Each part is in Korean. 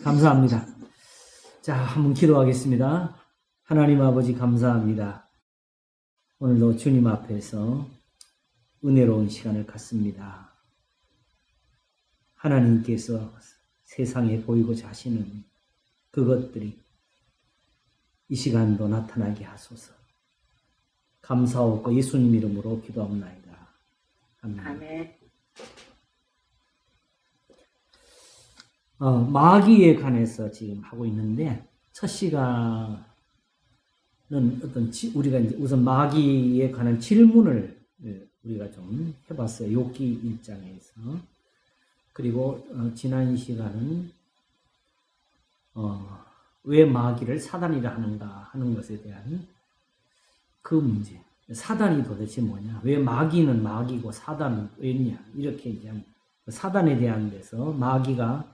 감사합니다. 자, 한번 기도하겠습니다. 하나님 아버지 감사합니다. 오늘도 주님 앞에서 은혜로운 시간을 갖습니다. 하나님께서 세상에 보이고자 하시는 그것들이 이 시간도 나타나게 하소서. 감사하고 예수님 이름으로 기도합나이다. 아멘. 아멘. 마귀에 관해서 지금 하고 있는데, 첫 시간은 우리가 이제 우선 마귀에 관한 질문을 우리가 좀 해봤어요. 욥기 1장에서. 그리고 지난 시간은 왜 마귀를 사단이라 하는가 하는 것에 대한 그 문제. 사단이 도대체 뭐냐? 왜 마귀는 마귀고 사단은 왜냐? 이렇게 이제 사단에 대한 데서 마귀가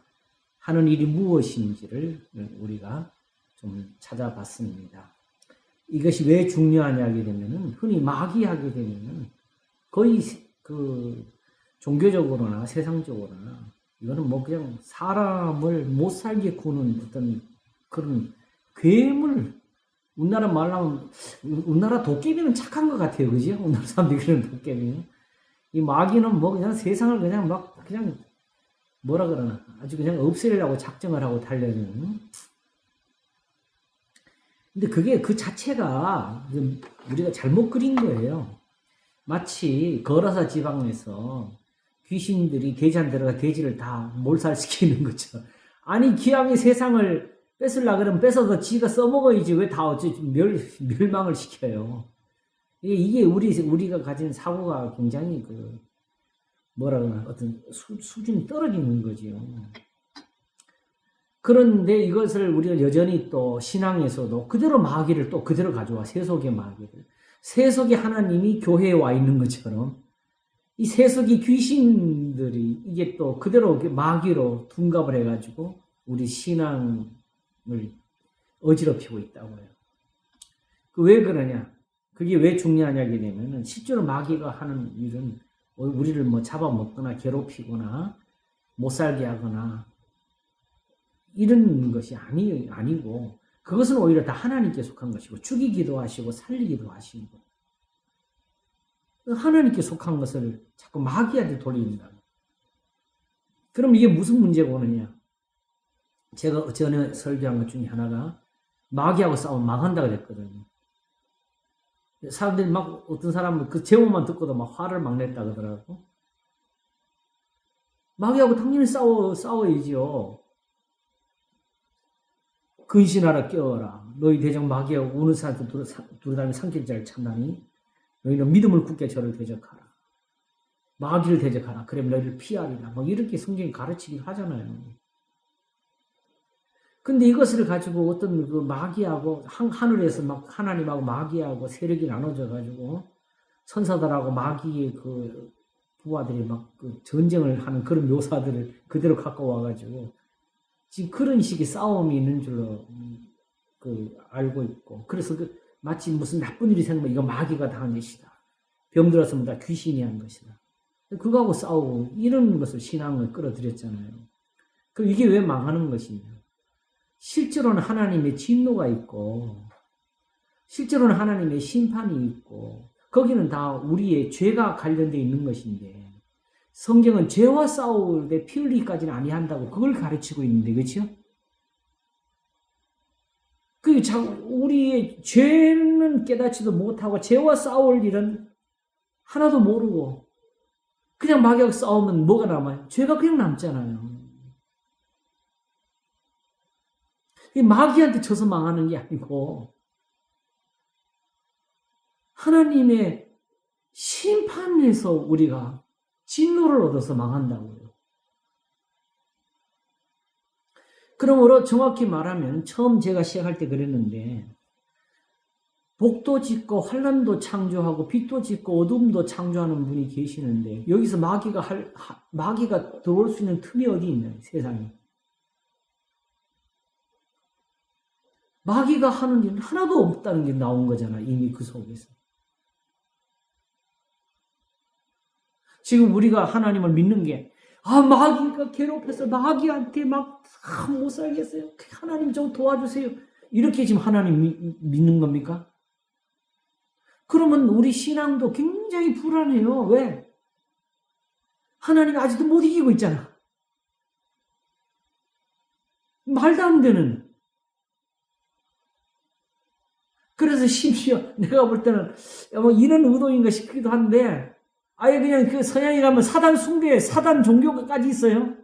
하는 일이 무엇인지를 우리가 좀 찾아봤습니다. 이것이 왜 중요하냐 하게 되면은, 흔히 마귀하게 되면은 거의 그 종교적으로나 세상적으로나 이거는 뭐 그냥 사람을 못 살게 구는 어떤 그런 괴물, 우리나라 말하면 우리나라 도깨비는 착한 것 같아요. 그죠? 우리나라 사람들이 그런 도깨비는. 이 마귀는 뭐 그냥 세상을 그냥 막 그냥 뭐라 그러나 아주 그냥 없애려고 작정을 하고 달려는. 근데 그게 그 자체가 우리가 잘못 그린 거예요. 마치 거라사 지방에서 귀신들이 돼지 안 들어가 돼지를 다 몰살시키는 것처럼. 아니 기왕이 세상을 뺏으려고 그러면 뺏어서 지가 써먹어야지 왜 다 어째 멸망을 시켜요. 이게 우리가 가진 사고가 굉장히 뭐라 그러나 어떤 수준이 떨어지는 거지요. 그런데 이것을 우리가 여전히 또 신앙에서도 그대로 마귀를 또 그대로 가져와. 세속의 마귀를. 세속의 하나님이 교회에 와 있는 것처럼 이 세속의 귀신들이 이게 또 그대로 마귀로 둔갑을 해가지고 우리 신앙을 어지럽히고 있다고요. 왜 그러냐? 그게 왜 중요하냐게 되면은 실제로 마귀가 하는 일은 우리를 뭐 잡아먹거나 괴롭히거나 못 살게 하거나 이런 것이 아니고, 그것은 오히려 다 하나님께 속한 것이고, 죽이기도 하시고 살리기도 하시고, 하나님께 속한 것을 자꾸 마귀한테 돌린다. 그럼 이게 무슨 문제가 오느냐? 제가 전에 설교한 것 중에 하나가 마귀하고 싸우면 망한다 그랬거든요. 사람들이 막 어떤 사람은 그 제목만 듣고도 막 화를 막 냈다 그러더라고. 마귀하고 당연히 싸워야지요. 근신하라 깨어라. 너희 대적 마귀하고 우는 사람들 두루다니 삼킬 자를 참나니 너희는 믿음을 굳게 저를 대적하라. 마귀를 대적하라. 그러면 너희를 피하리라. 막 이렇게 성경이 가르치긴 하잖아요. 근데 이것을 가지고 어떤 그 마귀하고 하늘에서 막 하나님하고 마귀하고 세력이 나눠져 가지고 천사들하고 마귀의 그 부하들이 막 그 전쟁을 하는 그런 묘사들을 그대로 갖고 와가지고 지금 그런 식의 싸움이 있는 줄로 알고 있고, 그래서 마치 무슨 나쁜 일이 생기면 이거 마귀가 당한 것이다. 병들었으면 다 귀신이 한 것이다. 그거하고 싸우고 이런 것을 신앙을 끌어들였잖아요. 그럼 이게 왜 망하는 것이냐? 실제로는 하나님의 진노가 있고, 실제로는 하나님의 심판이 있고, 거기는 다 우리의 죄가 관련되어 있는 것인데, 성경은 죄와 싸울 때 피 흘리기까지는 아니한다고 그걸 가르치고 있는데, 그렇죠? 우리의 죄는 깨닫지도 못하고 죄와 싸울 일은 하나도 모르고 그냥 마귀하고 싸우면 뭐가 남아요? 죄가 그냥 남잖아요. 이 마귀한테 져서 망하는 게 아니고 하나님의 심판에서 우리가 진노를 얻어서 망한다고요. 그러므로 정확히 말하면 처음 제가 시작할 때 그랬는데, 복도 짓고 환란도 창조하고 빛도 짓고 어둠도 창조하는 분이 계시는데 여기서 마귀가 들어올 수 있는 틈이 어디 있나요? 세상에. 마귀가 하는 일은 하나도 없다는 게 나온 거잖아, 이미 그 속에서. 지금 우리가 하나님을 믿는 게 마귀가 괴롭혀서 마귀한테 막 못 살겠어요. 하나님 좀 도와주세요. 이렇게 지금 하나님 믿는 겁니까? 그러면 우리 신앙도 굉장히 불안해요. 왜? 하나님이 아직도 못 이기고 있잖아. 말도 안 되는. 그래서 심지어 내가 볼 때는 뭐 이런 의도인가 싶기도 한데 아예 그냥 그 서양에 가면 사단 숭배, 사단 종교까지 있어요.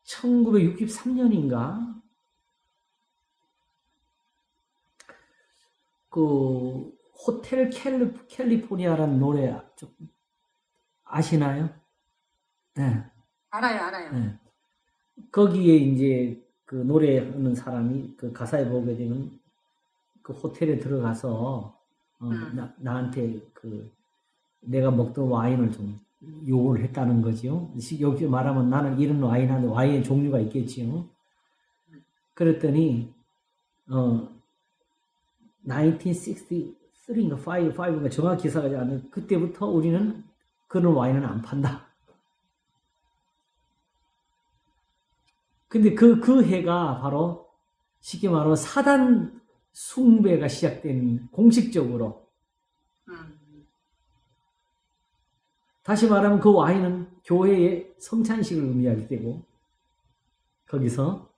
1963년인가 그 호텔 캘리포니아라는 노래 좀 아시나요? 네. 알아요. 네. 거기에 이제 그 노래하는 사람이 그 가사에 보게 되면 그 호텔에 들어가서 나한테 그 내가 먹던 와인을 좀 요구를 했다는 거지요. 여기 말하면 나는 이런 와인인데 와인의 종류가 있겠지요. 그랬더니 1963인가 5인가 정확히 기사가 잘 안 나요. 그때부터 우리는 그런 와인은 안 판다. 근데 그 해가 바로 쉽게 말하면 사단 숭배가 시작된 공식적으로. 다시 말하면 그 와인은 교회의 성찬식을 의미하게 되고 거기서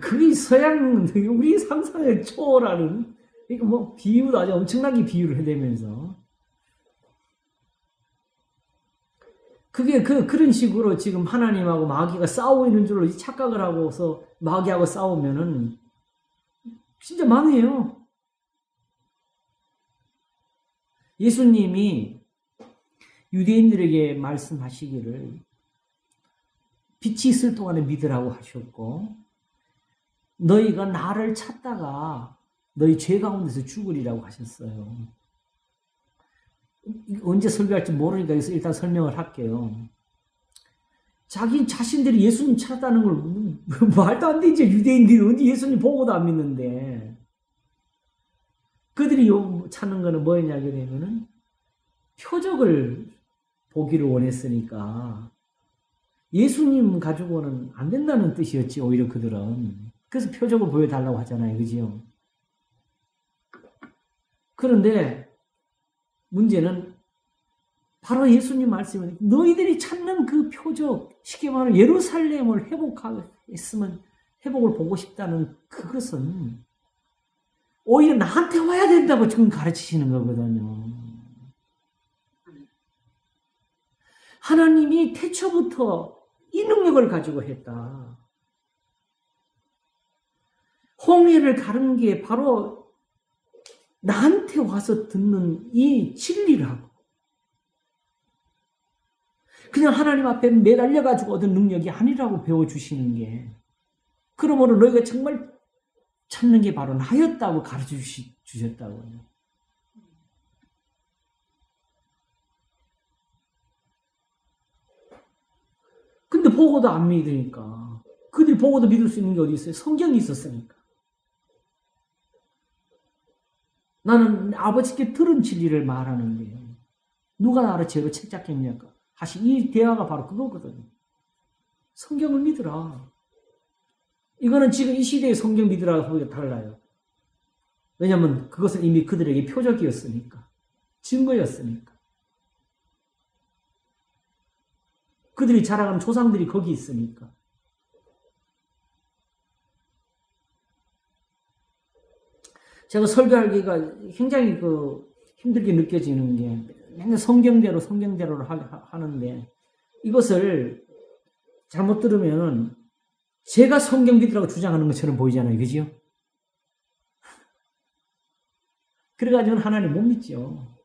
그게 서양 우리 상상을 초월하는 이거 뭐 비유도 아주 엄청나게 비유를 해대면서 그게 그런 식으로 지금 하나님하고 마귀가 싸우고 있는 줄로 착각을 하고서 마귀하고 싸우면은 진짜 망해요. 예수님이 유대인들에게 말씀하시기를 빛이 있을 동안에 믿으라고 하셨고 너희가 나를 찾다가 너희 죄 가운데서 죽으리라고 하셨어요. 언제 설교할지 모르니까 여기서 일단 설명을 할게요. 자신들이 예수님 찾았다는 걸 말도 안 되지. 유대인들이 언제 예수님 보고도 안 믿는데. 그들이 찾는 거는 뭐였냐 그러면은 표적을 보기를 원했으니까 예수님 가지고는 안 된다는 뜻이었지. 오히려 그들은. 그래서 표적을 보여달라고 하잖아요. 그죠? 그런데 문제는 바로 예수님 말씀은 너희들이 찾는 그 표적, 쉽게 말하면 예루살렘을 회복을 보고 싶다는 그것은 오히려 나한테 와야 된다고 지금 가르치시는 거거든요. 하나님이 태초부터 이 능력을 가지고 했다. 홍해를 가른 게 바로 나한테 와서 듣는 이 진리라고. 그냥 하나님 앞에 매달려가지고 얻은 능력이 아니라고 배워주시는 게. 그러므로 너희가 정말 찾는 게 바로 나였다고 가르쳐 주셨다고요. 근데 보고도 안 믿으니까. 그들이 보고도 믿을 수 있는 게 어디 있어요? 성경이 있었으니까. 나는 아버지께 들은 진리를 말하는데요. 누가 나를 죄로 책잡겠냐까. 사실 이 대화가 바로 그거거든요. 성경을 믿으라. 이거는 지금 이 시대의 성경 믿으라고 달라요. 왜냐하면 그것은 이미 그들에게 표적이었으니까. 증거였으니까. 그들이 자랑하는 조상들이 거기 있으니까. 제가 설교하기가 굉장히 힘들게 느껴지는 게 맨날 성경대로 하는데 이것을 잘못 들으면 제가 성경 믿으라고 주장하는 것처럼 보이잖아요. 그죠? 그래가지고는 하나님 못 믿죠.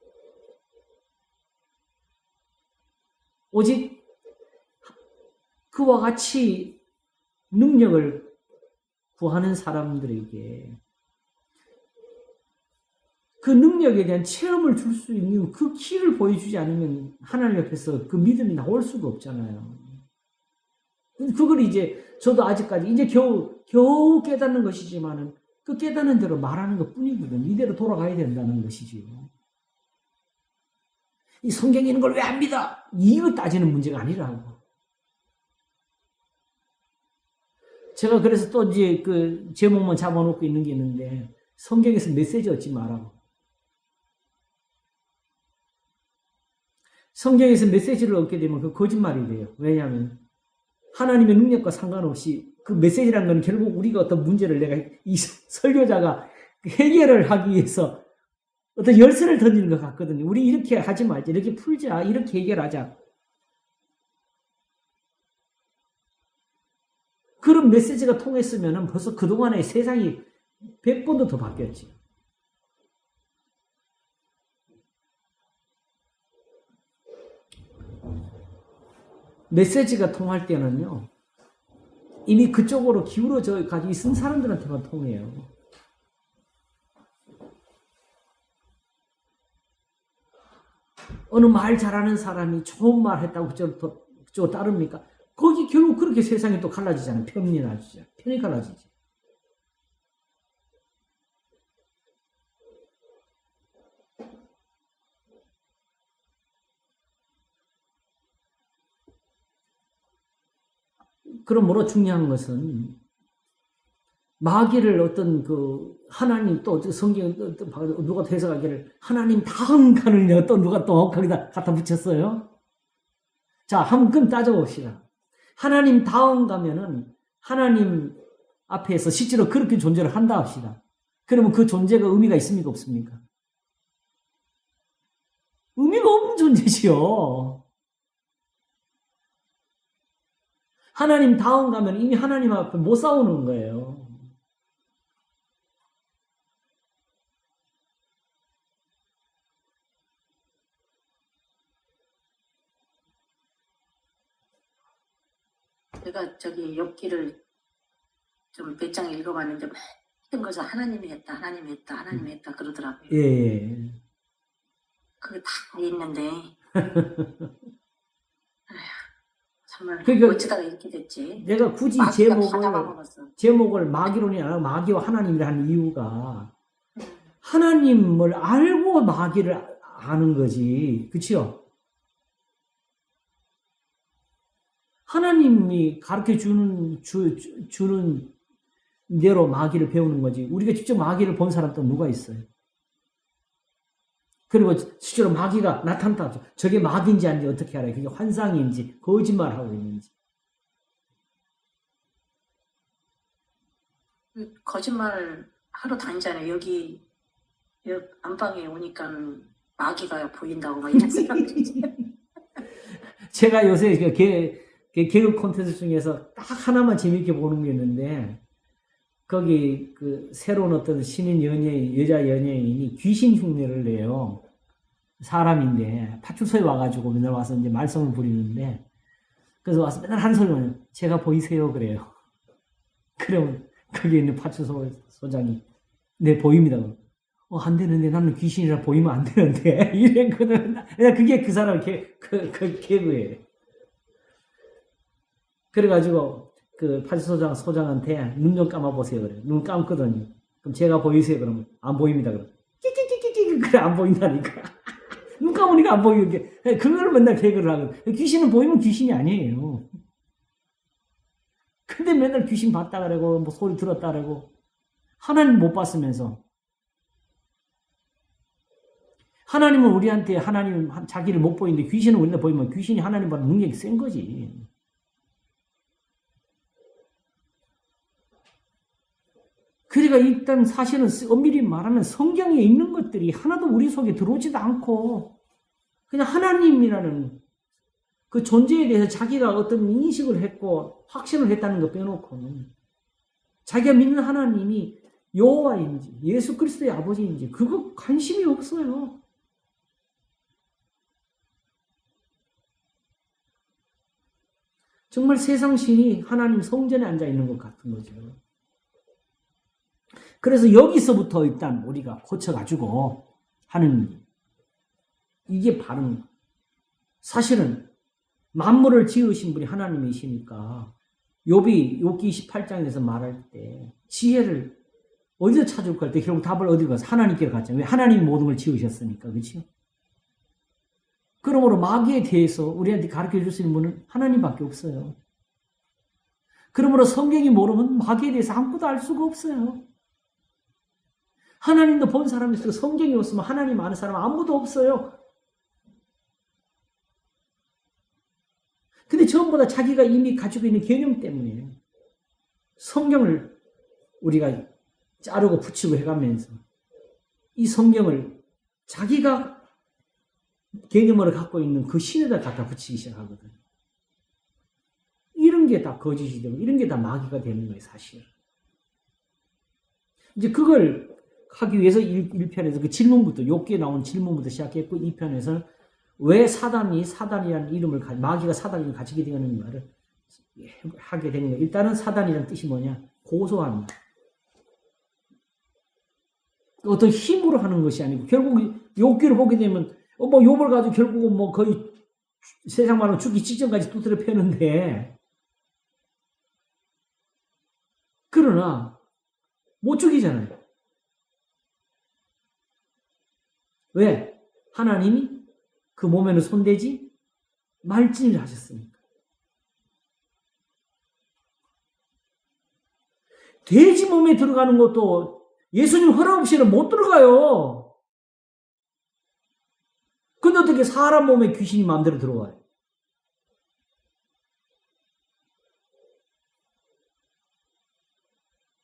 오직 그와 같이 능력을 구하는 사람들에게 그 능력에 대한 체험을 줄 수 있는 그 길을 보여주지 않으면 하나님 앞에서 그 믿음이 나올 수가 없잖아요. 그걸 이제 저도 아직까지 이제 겨우 깨닫는 것이지만은 그 깨닫는 대로 말하는 것 뿐이거든. 이대로 돌아가야 된다는 것이지요. 이 성경에 있는 걸 왜 안 믿어? 이거 따지는 문제가 아니라고. 제가 그래서 또 이제 그 제목만 잡아놓고 있는 게 있는데, 성경에서 메시지 얻지 말라고. 성경에서 메시지를 얻게 되면 그 거짓말이 돼요. 왜냐하면 하나님의 능력과 상관없이 그 메시지라는 건 결국 우리가 어떤 문제를 내가 이 설교자가 해결을 하기 위해서 어떤 열쇠를 던지는 것 같거든요. 우리 이렇게 하지 말자. 이렇게 풀자. 이렇게 해결하자. 그런 메시지가 통했으면 벌써 그동안의 세상이 100번도 더 바뀌었지. 메시지가 통할 때는요, 이미 그쪽으로 기울어져 가지고 있는 사람들한테만 통해요. 어느 말 잘하는 사람이 좋은 말 했다고 저 따릅니까? 거기 결국 그렇게 세상이 또 갈라지잖아요. 편이 갈라지지. 그러므로 중요한 것은 마귀를 어떤 그 하나님 또 성경 누가 해석하기를 하나님 다음 가느냐 또 누가 또 거기다 갖다 붙였어요. 자, 한번 그럼 따져봅시다. 하나님 다음 가면은 하나님 앞에서 실제로 그렇게 존재를 한다 합시다. 그러면 그 존재가 의미가 있습니까 없습니까? 의미가 없는 존재지요. 하나님 다음 가면 이미 하나님 앞에 못 싸우는 거예요. 제가 저기 욥기를 좀 몇 장 읽어봤는데 모든 것을 하나님이 했다, 하나님이 했다, 하나님이 했다 그러더라고요. 예. 그게 다 있는데 정말 그러니까 어쩌다가 이렇게 됐지. 내가 굳이 마귀가 다 잡아먹었어. 제목을 마귀론이 아니라 마귀와 하나님이라 하는 이유가 하나님을 알고 마귀를 아는 거지. 그치요? 하나님이 가르쳐 주는 대로 마귀를 배우는 거지. 우리가 직접 마귀를 본 사람 또 누가 있어요? 그리고 실제로 마귀가 나타났다. 저게 마귀인지 아닌지 어떻게 알아요? 그게 환상인지 거짓말하고 있는지. 거짓말 하러 다니잖아요. 여기 안방에 오니까 마귀가 보인다고 막 이런 사람들이. 제가 요새 개그 콘텐츠 중에서 딱 하나만 재밌게 보는 게 있는데, 거기 그 새로운 어떤 신인 여자 연예인이 귀신 흉내를 내요. 사람인데 파출소에 와가지고 맨날 와서 이제 말썽을 부리는데, 그래서 와서 맨날 한 소리만 제가 보이세요 그래요. 그러면 거기 있는 파출소 소장이 네 보입니다. 안 되는데 나는 귀신이라 보이면 안 되는데 이랬거든. 그게 그 사람 그 개그예요. 그래가지고 그 파출소장 소장한테 눈 좀 감아보세요 그래. 눈 감거든요. 그럼 제가 보이세요 그러면 안 보입니다 그럼. 끼끼끼끼끼 그래 안 보인다니까. 눈 감으니까 안 보이는 게 그걸 맨날 개그를 하거든. 귀신은 보이면 귀신이 아니에요. 근데 맨날 귀신 봤다 그러고 뭐 소리 들었다 그러고 하나님 못 봤으면서. 하나님은 우리한테 하나님 자기를 못 보이는데 귀신은 우리한테 보이면 귀신이 하나님보다 능력이 센 거지. 그러니까 일단 사실은 엄밀히 말하면 성경에 있는 것들이 하나도 우리 속에 들어오지도 않고 그냥 하나님이라는 그 존재에 대해서 자기가 어떤 인식을 했고 확신을 했다는 거 빼놓고는 자기가 믿는 하나님이 여호와인지 예수 그리스도의 아버지인지 그거 관심이 없어요. 정말 세상 신이 하나님 성전에 앉아 있는 것 같은 거죠. 그래서 여기서부터 일단 우리가 고쳐가지고 하는 이게 바른 거. 사실은 만물을 지으신 분이 하나님이시니까 욥기 28장에서 말할 때 지혜를 어디서 찾을까 할 때 결국 답을 어디로 가서 하나님께 갔잖아요. 왜? 하나님이 모든 걸 지으셨으니까. 그렇죠? 그러므로 마귀에 대해서 우리한테 가르쳐 줄 수 있는 분은 하나님밖에 없어요. 그러므로 성경이 모르면 마귀에 대해서 아무것도 알 수가 없어요. 하나님도 본 사람이 있어요. 성경이 없으면 하나님 아는 사람 아무도 없어요. 근데 전부 다 자기가 이미 가지고 있는 개념 때문이에요. 성경을 우리가 자르고 붙이고 해가면서 이 성경을 자기가 개념으로 갖고 있는 그 신에다 갖다 붙이기 시작하거든. 이런 게 다 거짓이 되고 이런 게 다 마귀가 되는 거예요, 사실. 이제 그걸 하기 위해서 1편에서 그 질문부터, 욥기에 나온 질문부터 시작했고 2편에서는 왜 사단이라는 이름을, 마귀가 사단을 가지게 되었는가를 하게 된 거예요. 일단은 사단이라는 뜻이 뭐냐? 고소한다. 어떤 힘으로 하는 것이 아니고, 결국 욥기를 보게 되면, 욥을 가지고 결국은 거의 세상 말로 죽기 직전까지 두드려 패는데, 그러나, 못 죽이잖아요. 왜? 하나님이 그 몸에는 손대지 말지를 하셨으니까. 돼지 몸에 들어가는 것도 예수님 허락 없이는 못 들어가요. 근데 어떻게 사람 몸에 귀신이 마음대로 들어가요?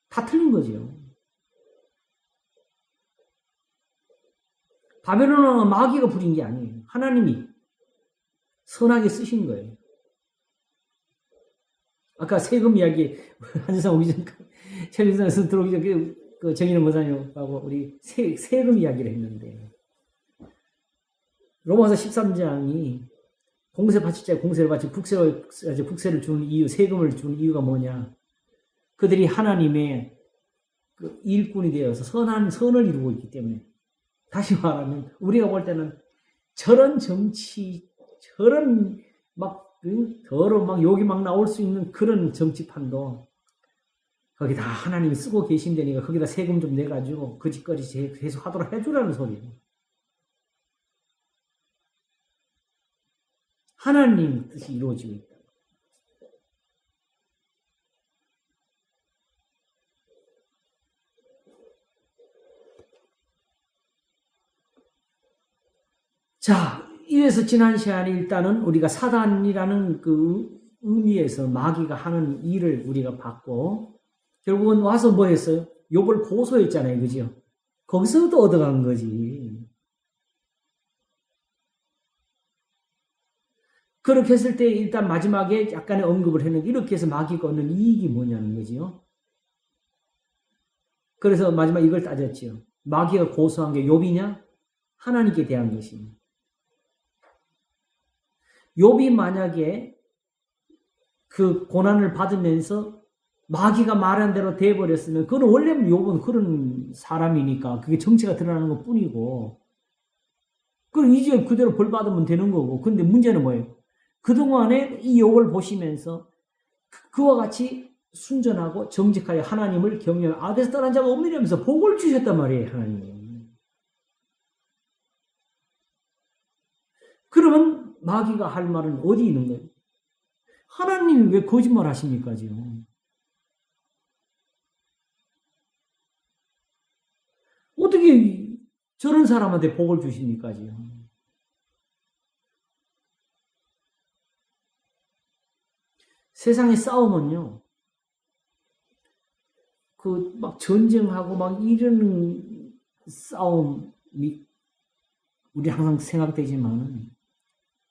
다 틀린 거죠. 바벨론 왕은 마귀가 부린 게 아니에요. 하나님이 선하게 쓰신 거예요. 아까 세금 이야기 한주상 오기 전 텔레비전에서 들어오기 전에 그 정인호 목사님하고 우리 세금 이야기를 했는데, 로마서 13장이 공세 바칠 자 공세를 바치 북세를 주는 이유, 세금을 주는 이유가 뭐냐? 그들이 하나님의 그 일꾼이 되어서 선을 이루고 있기 때문에. 다시 말하면 우리가 볼 때는 저런 정치, 저런 더러운 욕이 나올 수 있는 그런 정치판도 거기 다 하나님이 쓰고 계신다니까 거기다 세금 좀 내가지고 그 짓거리 계속 하도록 해주라는 소리예요. 하나님 뜻이 이루어지고 있다. 자, 이래서 지난 시간에 일단은 우리가 사단이라는 그 의미에서 마귀가 하는 일을 우리가 봤고, 결국은 와서 뭐 했어요? 욥을 고소했잖아요. 그죠? 거기서도 얻어간 거지. 그렇게 했을 때 일단 마지막에 약간의 언급을 했는데, 이렇게 해서 마귀가 얻는 이익이 뭐냐는 거지요. 그래서 마지막 이걸 따졌지요. 마귀가 고소한 게 욥이냐? 하나님께 대한 것입니다. 욥이 만약에 그 고난을 받으면서 마귀가 말한 대로 돼버렸으면, 그건 원래 욥은 그런 사람이니까 그게 정체가 드러나는 것 뿐이고, 그럼 이제 그대로 벌 받으면 되는 거고. 근데 문제는 뭐예요? 그동안에 이 욥을 보시면서 그와 같이 순전하고 정직하여 하나님을 경외하며 아들에서 떠난 자가 없느냐면서 복을 주셨단 말이에요, 하나님이. 그러면 마귀가 할 말은 어디 있는 거예요? 하나님이 왜 거짓말 하십니까, 지금? 어떻게 저런 사람한테 복을 주십니까, 지금? 세상의 싸움은요, 전쟁하고 이런 싸움이 우리 항상 생각되지만은,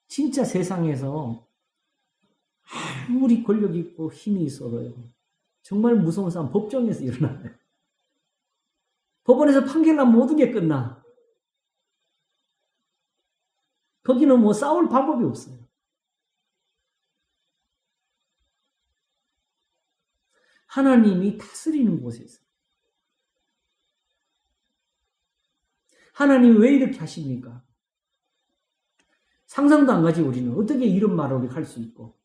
진짜 세상에서 아무리 권력 있고 힘이 있어도요, 정말 무서운 싸움 법정에서 일어나요. 법원에서 판결 나면 모든 게 끝나. 거기는 싸울 방법이 없어요. 하나님이 다스리는 곳에서. 하나님이 왜 이렇게 하십니까? 상상도 안 가지, 우리는. 어떻게 이런 말을 우리가 할 수 있고.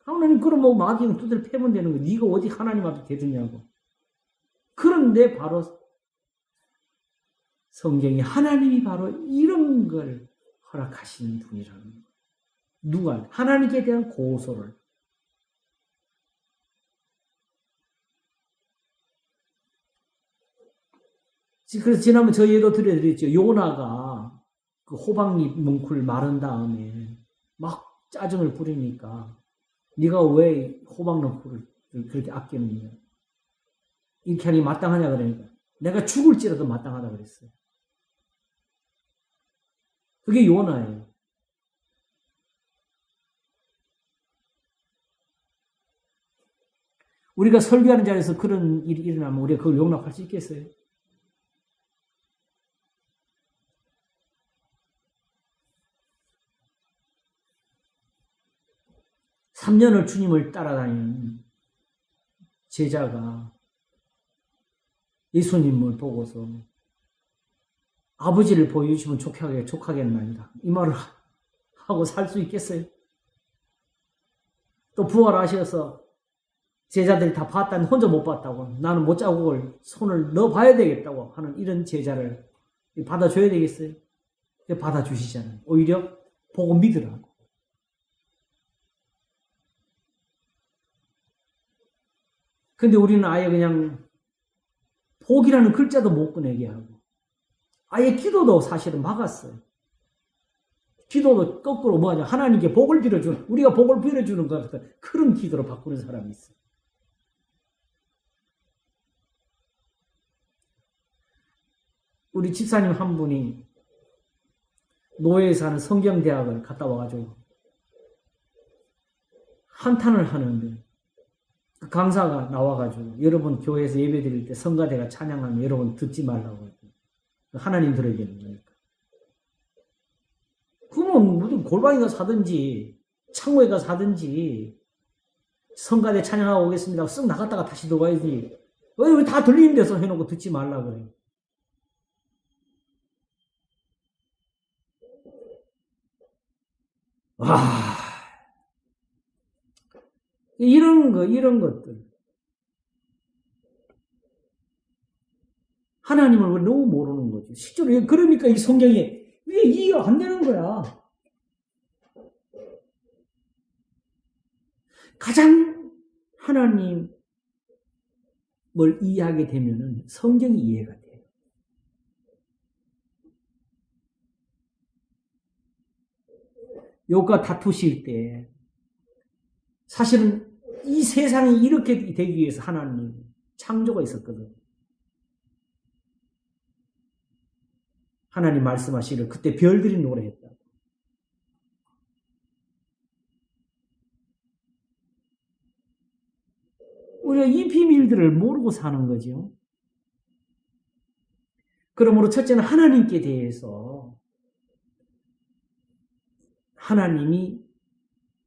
하나님, 그럼 마귀는 두드려 패면 되는 거. 네가 어디 하나님 앞에 대드냐고. 그런데 바로 성경이 하나님이 바로 이런 걸 허락하시는 분이라는 거예요. 누가? 하나님께 대한 고소를. 그래서 지난번 저희도 들려드렸죠. 요나가 그 호박잎 뭉쿨 마른 다음에 막 짜증을 부리니까 네가 왜 호박잎을 그렇게 아끼느냐. 이렇게 하니 마땅하냐 그러니까 내가 죽을지라도 마땅하다 그랬어요. 그게 요나예요. 우리가 설교하는 자리에서 그런 일이 일어나면 우리가 그걸 용납할 수 있겠어요? (3년을) 주님을 따라다니는 제자가 예수님을 보고서 아버지를 보여주시면 족하겠나이다. 이 말을 하고 살 수 있겠어요? 또 부활하셔서 제자들이 다 봤다니 혼자 못 봤다고, 나는 못자국을 손을 넣어봐야 되겠다고 하는 이런 제자를 받아줘야 되겠어요? 받아주시잖아요. 오히려 보고 믿으라고. 근데 우리는 아예 그냥 복이라는 글자도 못 꺼내게 하고 아예 기도도 사실은 막았어요. 기도도 거꾸로 뭐하냐, 하나님께 복을 빌어주는, 우리가 복을 빌어주는 것 같은 그런 기도로 바꾸는 사람이 있어요. 우리 집사님 한 분이 노예에 사는 성경대학을 갔다 와가지고 한탄을 하는데 그 강사가 나와가지고 여러분 교회에서 예배 드릴 때 성가대가 찬양하면 여러분 듣지 말라고 하나님 들어야겠는 거니까. 그러면 무슨 골방에 가서 사든지 창고에 가서 사든지 성가대 찬양하고 오겠습니다 쓱 나갔다가 다시 들어가야지 왜 다 들리는 데서 해놓고 듣지 말라고 그래요. 이런 것들. 하나님을 너무 모르는 거죠. 실제로, 그러니까 이 성경이 왜 이해가 안 되는 거야. 가장 하나님을 이해하게 되면은 성경이 이해가 돼요. 욥과 다투실 때 사실은 이 세상이 이렇게 되기 위해서 하나님 창조가 있었거든. 하나님 말씀하시기를 그때 별들이 노래했다. 우리가 이 비밀들을 모르고 사는 거죠. 그러므로 첫째는 하나님께 대해서 하나님이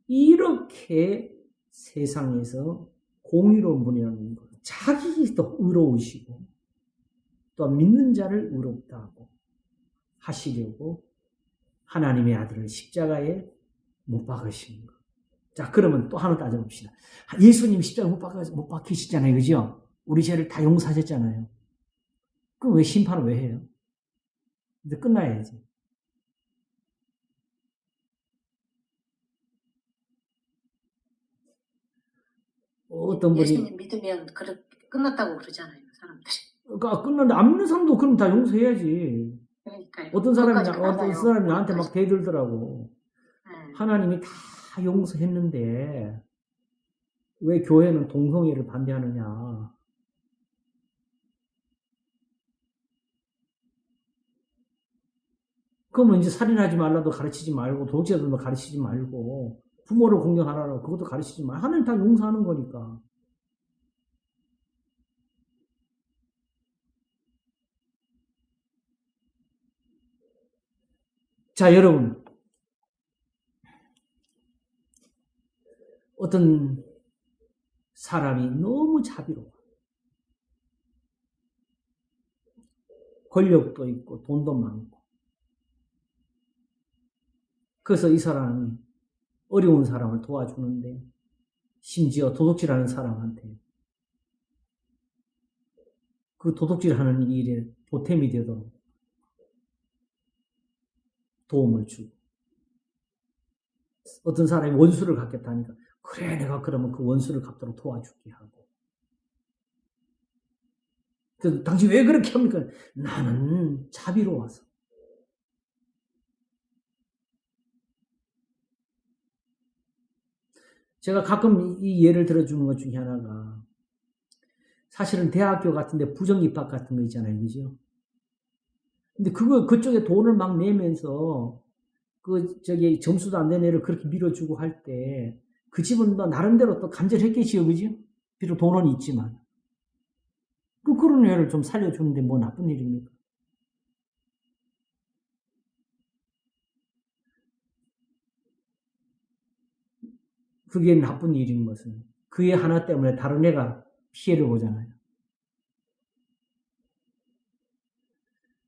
이렇게 세상에서 공의로운 분이라는 것, 자기도 의로우시고 또 믿는 자를 의롭다 하고 하시려고 하나님의 아들을 십자가에 못 박으신 것. 자, 그러면 또 하나 따져봅시다. 예수님 십자가에 못 박히시잖아요. 그죠? 우리 죄를 다 용서하셨잖아요. 그럼 왜 심판을 왜 해요? 이제 끝나야지. 어떤 분이 예수님 믿으면 끝났다고 그러잖아요, 사람들이. 그러니까 끝났는데 안 믿는 사람도 그럼 다 용서해야지. 그러니까요. 어떤 사람이 나한테 막 대들더라고. 하나님이 다 용서했는데 왜 교회는 동성애를 반대하느냐. 그러면 이제 살인하지 말라도 가르치지 말고 도둑질도 가르치지 말고 부모를 공경하라고 그것도 가르치지 말고 하나님 다 용서하는 거니까. 자, 여러분. 어떤 사람이 너무 자비로워. 권력도 있고 돈도 많고. 그래서 이 사람이 어려운 사람을 도와주는데 심지어 도둑질하는 사람한테 그 도둑질하는 일에 보탬이 되도록 도움을 주고, 어떤 사람이 원수를 갚겠다니까 그래 내가 그러면 그 원수를 갚도록 도와줄게 하고, 그 당신 왜 그렇게 합니까? 나는 자비로워서. 제가 가끔 이 예를 들어주는 것 중에 하나가, 사실은 대학교 같은데 부정 입학 같은 거 있잖아요, 그죠? 근데 그쪽에 돈을 막 내면서 점수도 안 된 애를 그렇게 밀어주고 할 때, 그 집은 뭐 나름대로 또 간절했겠지요, 그죠? 비록 돈은 있지만. 그런 애를 좀 살려주는데 뭐 나쁜 일입니까? 그게 나쁜 일인 것은 그 애 하나 때문에 다른 애가 피해를 보잖아요.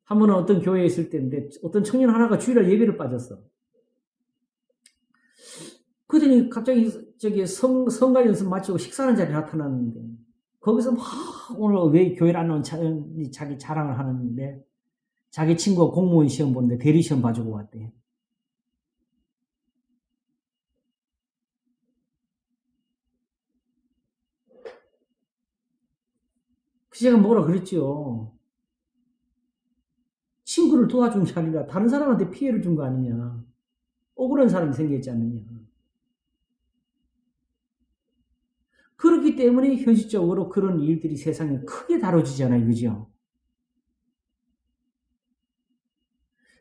한 번은 어떤 교회에 있을 때인데 어떤 청년 하나가 주일날 예배를 빠졌어. 그러더니 갑자기 성가 연습 마치고 식사하는 자리에 나타났는데, 거기서 막 오늘 왜 교회를 안 나온 자기 자랑을 하는데, 자기 친구가 공무원 시험 보는데 대리 시험 봐주고 왔대. 그 제가 뭐라 그랬죠. 친구를 도와준 게 아니라 다른 사람한테 피해를 준 거 아니냐. 억울한 사람이 생겼지 않느냐. 그렇기 때문에 현실적으로 그런 일들이 세상에 크게 다뤄지잖아요. 그죠?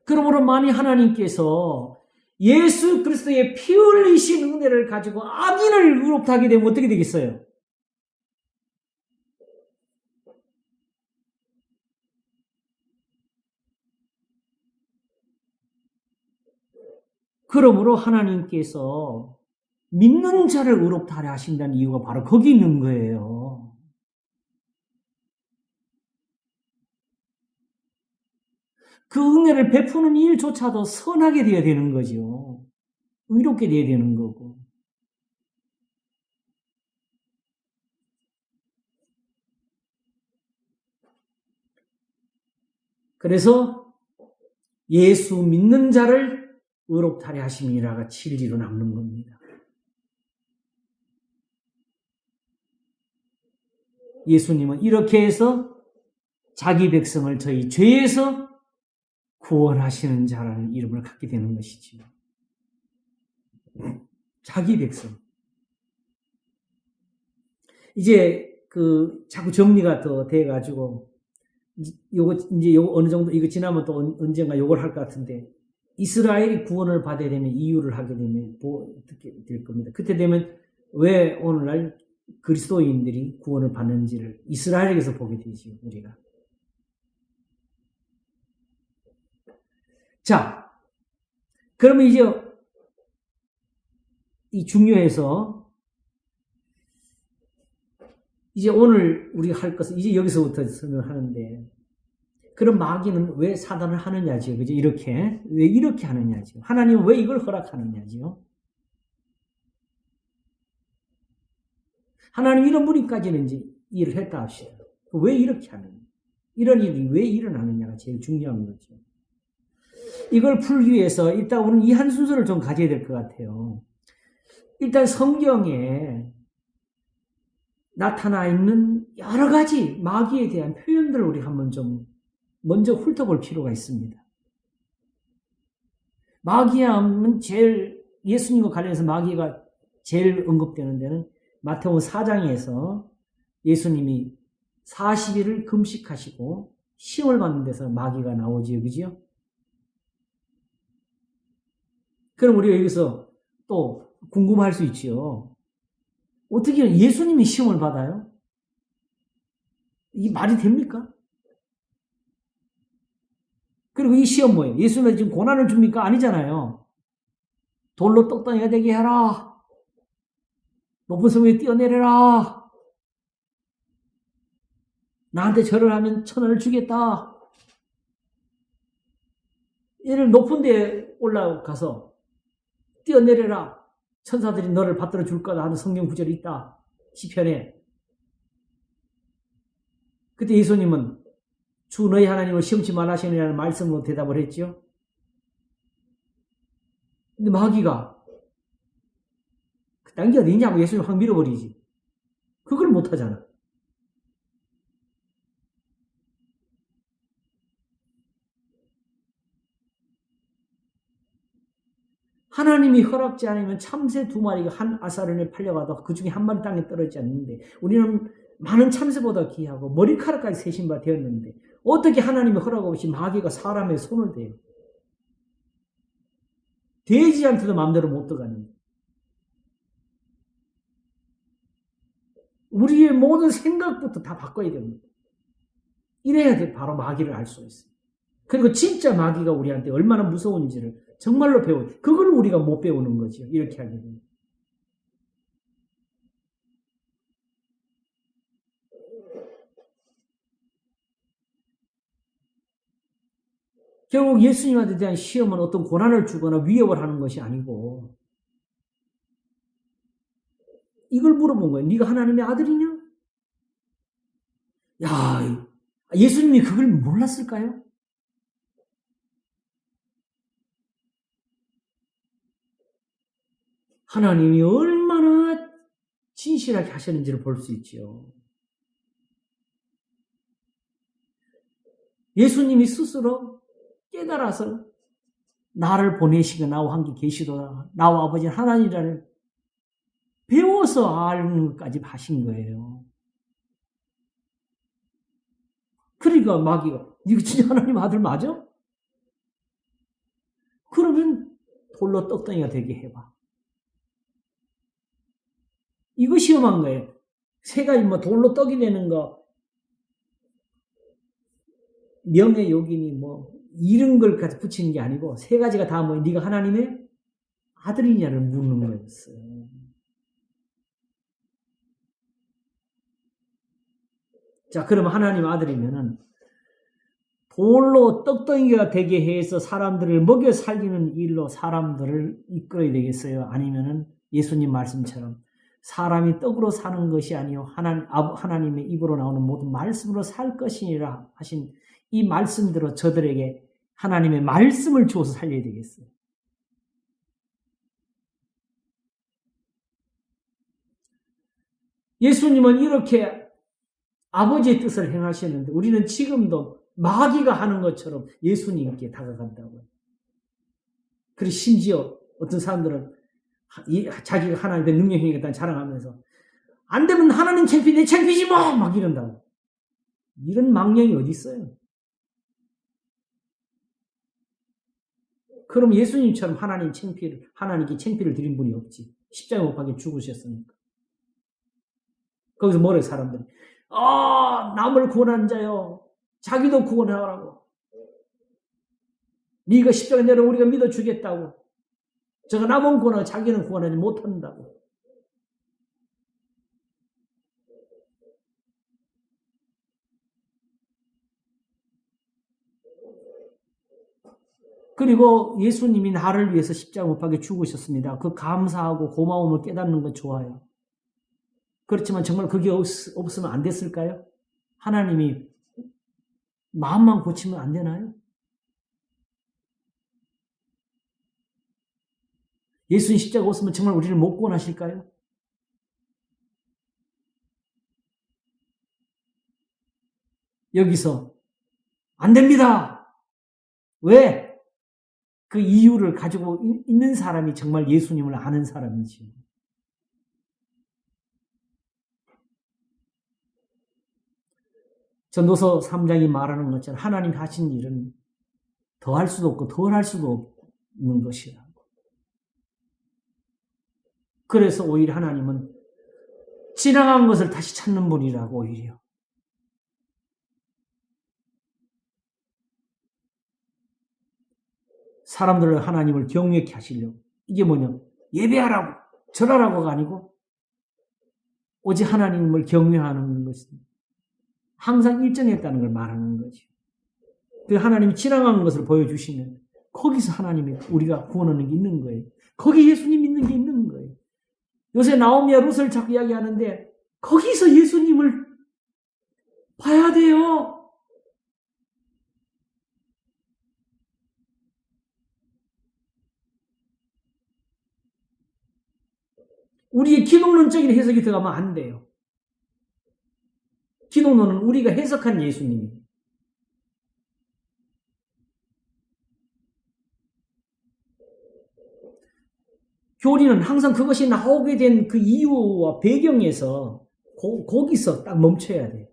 그러므로 만일 하나님께서 예수 그리스도의 피 흘리신 은혜를 가지고 악인을 의롭다하게 되면 어떻게 되겠어요? 그러므로 하나님께서 믿는 자를 의롭다 하려 하신다는 이유가 바로 거기 있는 거예요. 그 은혜를 베푸는 일조차도 선하게 되어야 되는 거죠. 의롭게 되어야 되는 거고. 그래서 예수 믿는 자를 의롭다 하려 하심이라가 진리로 남는 겁니다. 예수님은 이렇게 해서 자기 백성을 저희 죄에서 구원하시는 자라는 이름을 갖게 되는 것이지요. 자기 백성. 이제 자꾸 정리가 더 돼가지고, 요거 어느 정도 이거 지나면 또 언젠가 요걸 할 것 같은데, 이스라엘이 구원을 받아야 되면 이유를 하게 되면 듣게 될 겁니다. 그때 되면 왜 오늘날 그리스도인들이 구원을 받는지를 이스라엘에게서 보게 되죠, 우리가. 자, 그러면 이제 이 중요해서 이제 오늘 우리가 할 것은 이제 여기서부터 설명하는데, 그럼 마귀는 왜 사단을 하느냐지요, 그죠? 왜 이렇게 하느냐지요. 하나님은 왜 이걸 허락하느냐지요. 하나님 이런 분이까지는 이제 일을 했다 합시다. 왜 이렇게 하느냐? 이런 일이 왜 일어나느냐가 제일 중요한 거죠. 이걸 풀기 위해서 일단 우리는 이 한 순서를 좀 가져야 될 것 같아요. 일단 성경에 나타나 있는 여러 가지 마귀에 대한 표현들을 우리 한번 좀 먼저 훑어볼 필요가 있습니다. 마귀하면 예수님과 관련해서 마귀가 제일 언급되는 데는 마태복음 4장에서 예수님이 40일을 금식하시고 시험을 받는 데서 마귀가 나오지요, 그죠? 그럼 우리가 여기서 또 궁금할 수 있지요. 어떻게 예수님이 시험을 받아요? 이게 말이 됩니까? 그리고 이 시험 뭐예요? 예수님은 지금 고난을 줍니까? 아니잖아요. 돌로 떡덩이가 되게 해라. 높은 섬 위에 뛰어내려라. 나한테 절을 하면 1,000원을 주겠다. 얘를 높은 데 올라가서 뛰어내려라. 천사들이 너를 받들어 줄 거다 하는 성경 구절이 있다. 시편에. 그때 예수님은 주 너희 하나님을 시험치 말라 하시느냐는 말씀으로 대답을 했죠. 근데 마귀가 딴 게 어디냐고 예수님 확 밀어버리지. 그걸 못하잖아. 하나님이 허락지 않으면 참새 2마리가 한 아사르에 팔려가도 그 중에 한 마리 땅에 떨어지지 않는데 우리는 많은 참새보다 귀하고 머리카락까지 세신 바 되었는데 어떻게 하나님이 허락 없이 마귀가 사람의 손을 대요? 되지 않고도 마음대로 못 들어가는데 우리의 모든 생각부터 다 바꿔야 됩니다. 이래야 돼 바로 마귀를 알 수 있어요. 그리고 진짜 마귀가 우리한테 얼마나 무서운지를 정말로 배워요. 그걸 우리가 못 배우는 거죠. 이렇게 하게 되면. 결국 예수님한테 대한 시험은 어떤 고난을 주거나 위협을 하는 것이 아니고 이걸 물어본 거예요. 네가 하나님의 아들이냐? 야, 예수님이 그걸 몰랐을까요? 하나님이 얼마나 진실하게 하셨는지를 볼 수 있지요. 예수님이 스스로 깨달아서 나를 보내시고 나와 함께 계시도다. 나와 아버지 하나님이라는 배워서 아는 것까지 하신 거예요. 그러니까 마귀가 네가 진짜 하나님 아들 맞아? 그러면 돌로 떡덩이가 되게 해봐. 이거 시험한 거예요. 세 가지 뭐 돌로 떡이 되는 거, 명예 욕이니 뭐 이런 걸 같이 붙이는 게 아니고 세 가지가 다 뭐 네가 하나님의 아들이냐를 묻는 거였어요. 자, 그러면 하나님 아들이면은 돌로 떡덩이가 되게 해서 사람들을 먹여 살리는 일로 사람들을 이끌어야 되겠어요? 아니면은 예수님 말씀처럼 사람이 떡으로 사는 것이 아니요 하나님의 입으로 나오는 모든 말씀으로 살 것이니라 하신 이 말씀대로 저들에게 하나님의 말씀을 주어서 살려야 되겠어요. 예수님은 이렇게 아버지의 뜻을 행하셨는데 우리는 지금도 마귀가 하는 것처럼 예수님께 다가간다고요. 그리고 심지어 어떤 사람들은 자기가 하나님의 능력이 있다는 자랑하면서 안 되면 하나님 창피 내 창피지 뭐 막 이런다고. 이런 망령이 어디 있어요? 그럼 예수님처럼 하나님께 창피를 드린 분이 없지. 십자가에 못 박혀 죽으셨으니까. 거기서 뭐래 사람들이? 남을 구원한 자요. 자기도 구원하라고. 네가 십자가에 내려 우리가 믿어주겠다고. 저가 남은 구원하고 자기는 구원하지 못한다고. 그리고 예수님이 나를 위해서 십자가 못 박혀 죽으셨습니다. 그 감사하고 고마움을 깨닫는 것 좋아요. 그렇지만 정말 그게 없으면 안 됐을까요? 하나님이 마음만 고치면 안 되나요? 예수님 십자가 없으면 정말 우리를 못 구원하실까요? 여기서 안 됩니다. 왜? 그 이유를 가지고 있는 사람이 정말 예수님을 아는 사람이지요. 전도서 3장이 말하는 것처럼 하나님 하신 일은 더할 수도 없고 덜 할 수도 없는 것이라고. 그래서 오히려 하나님은 지나간 것을 다시 찾는 분이라고 오히려. 사람들을 하나님을 경외케 하시려고. 이게 뭐냐? 예배하라고, 절하라고가 아니고 오직 하나님을 경외하는 것입니다. 항상 일정했다는 걸 말하는 거죠. 그 하나님이 지나간 것을 보여주시면 거기서 하나님이 우리가 구원하는 게 있는 거예요. 거기 예수님 있는 게 있는 거예요. 요새 나오미와 룻을 자꾸 이야기하는데 거기서 예수님을 봐야 돼요. 우리의 기독론적인 해석이 들어가면 안 돼요. 기독론은 우리가 해석한 예수님이에요. 교리는 항상 그것이 나오게 된 그 이유와 배경에서 거기서 딱 멈춰야 돼요.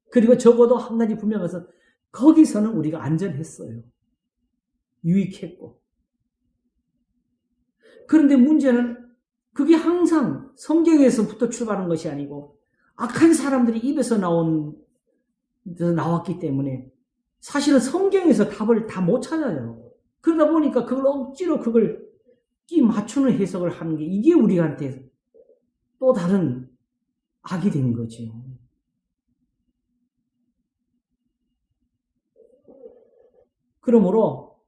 그리고 적어도 한 가지 분명해서 거기서는 우리가 안전했어요. 유익했고. 그런데 문제는 그게 항상 성경에서부터 출발한 것이 아니고 악한 사람들이 입에서 나왔기 때문에 사실은 성경에서 답을 다 못 찾아요. 그러다 보니까 그걸 억지로 그걸 끼 맞추는 해석을 하는 게 이게 우리한테 또 다른 악이 된 거죠. 그러므로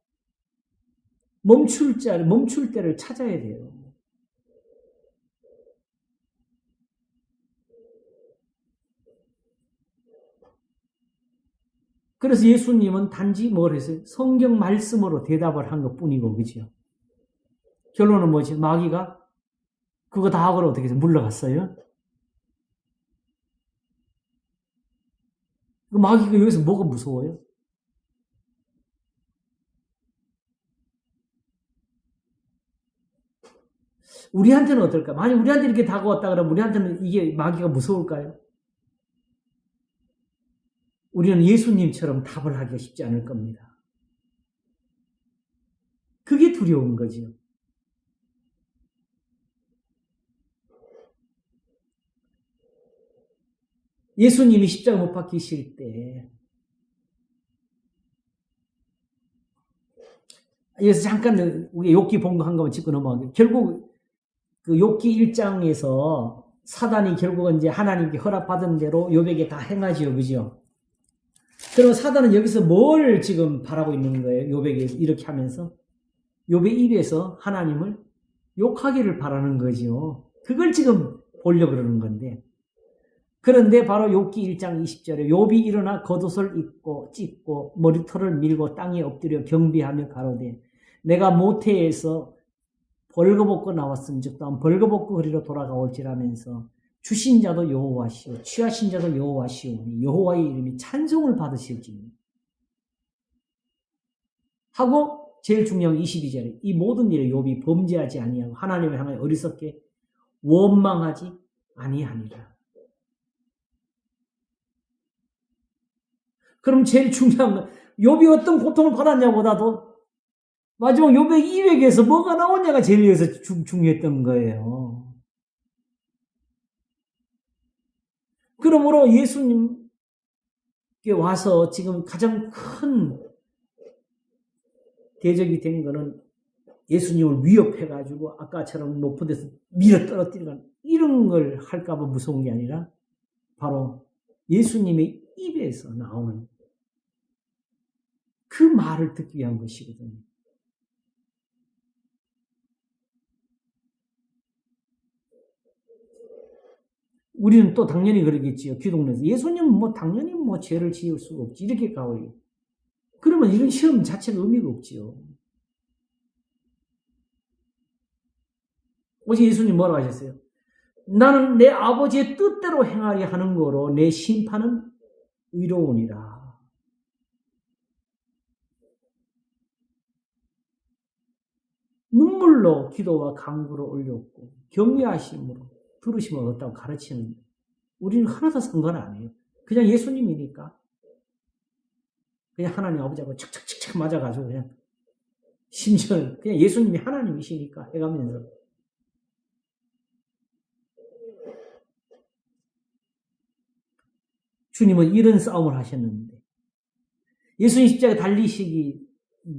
멈출 때를 찾아야 돼요. 그래서 예수님은 단지 뭘 했어요? 성경 말씀으로 대답을 한 것 뿐이고, 그죠? 결론은 뭐지? 마귀가 그거 다 하고 어떻게 해서 물러갔어요? 그 마귀가 여기서 뭐가 무서워요? 우리한테는 어떨까? 만약 우리한테 이렇게 다가왔다 그러면 우리한테는 이게 마귀가 무서울까요? 우리는 예수님처럼 답을 하기가 쉽지 않을 겁니다. 그게 두려운 거죠. 예수님이 십자가 못 박히실 때 여기서 잠깐 우리 욥기 본거 한 거만 짚고 넘어가게. 결국 그 욥기 1장에서 사단이 결국은 이제 하나님께 허락받은 대로 욥에게 다 행하지요, 그죠? 그럼 사단은 여기서 뭘 지금 바라고 있는 거예요? 욥에게 이렇게 하면서 욥의 입에서 하나님을 욕하기를 바라는 거죠. 그걸 지금 보려고 그러는 건데. 그런데 바로 욥기 1장 20절에 욥이 일어나 겉옷을 입고 찢고 머리털을 밀고 땅에 엎드려 경배하며 가로되 내가 모태에서 벌거벗고 나왔음즉 다음 벌거벗고 그리로 돌아가올지라면서 주신 자도 여호와시오 취하신 자도 여호와시오니 여호와의 이름이 찬송을 받으실지니 하고 제일 중요한 22절에 이 모든 일에 욥이 범죄하지 아니하고 하나님을 향하여 어리석게 원망하지 아니하니라. 그럼 제일 중요한 건 욥이 어떤 고통을 받았냐보다도 마지막 욥의 입에게서 뭐가 나오냐가 제일 여기서 중요했던 거예요. 그러므로 예수님께 와서 지금 가장 큰 대적이 된 거는 예수님을 위협해가지고 아까처럼 높은 데서 밀어 떨어뜨리는 이런 걸 할까봐 무서운 게 아니라 바로 예수님의 입에서 나오는 그 말을 듣기 위한 것이거든요. 우리는 또 당연히 그러겠지요. 기독론에서 예수님은 뭐 당연히 뭐 죄를 지을 수가 없지 이렇게 가오요. 그러면 이런 시험 자체가 의미가 없지요. 어제 예수님 뭐라고 하셨어요? 나는 내 아버지의 뜻대로 행하려 하는 거로 내 심판은 의로우니라. 눈물로 기도와 간구를 올렸고 경외하심으로 들으심을 얻었다고 가르치는데 우리는 하나도 상관 안 해요. 그냥 예수님이니까 그냥 하나님 아버지하고 착착착착 맞아가지고 그냥 심지어 그냥 예수님이 하나님이시니까 해가면서 주님은 이런 싸움을 하셨는데 예수님 십자가에 달리시기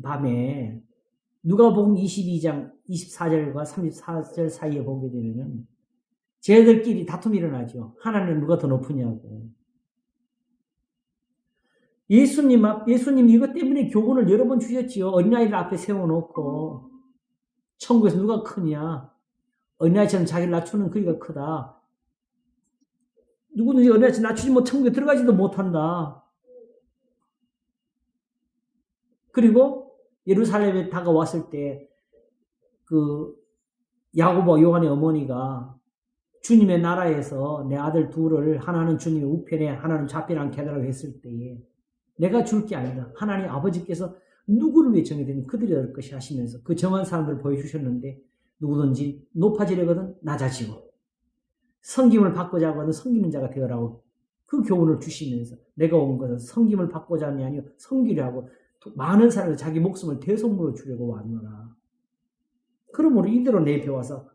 밤에 누가복음 22장 24절과 34절 사이에 보게 되면은 쟤들끼리 다툼이 일어나죠. 하나님 누가 더 높으냐고. 예수님 이것 때문에 교훈을 여러 번 주셨지요. 어린아이를 앞에 세워놓고 천국에서 누가 크냐. 어린아이처럼 자기를 낮추는 그이가 크다. 누구든지 은혜치 낮추지 못 천국에 들어가지도 못한다. 그리고 예루살렘에 다가왔을 때 그 야고보 요한의 어머니가 주님의 나라에서 내 아들 둘을 하나는 주님의 우편에 하나는 좌편에 앉게 해달라고 했을 때에 내가 줄 게 아니다. 하나님 아버지께서 누구를 위해 정해되니 그들이 얻을 것이 하시면서 그 정한 사람들을 보여주셨는데 누구든지 높아지려거든 낮아지고 섬김을 받고자 하거든 섬기는 자가 되어라고 그 교훈을 주시면서 내가 온 것은 섬김을 받고자 함이 아니요 섬기려 하고 많은 사람을 자기 목숨을 대속물로 주려고 왔노라. 그러므로 이대로 내배워서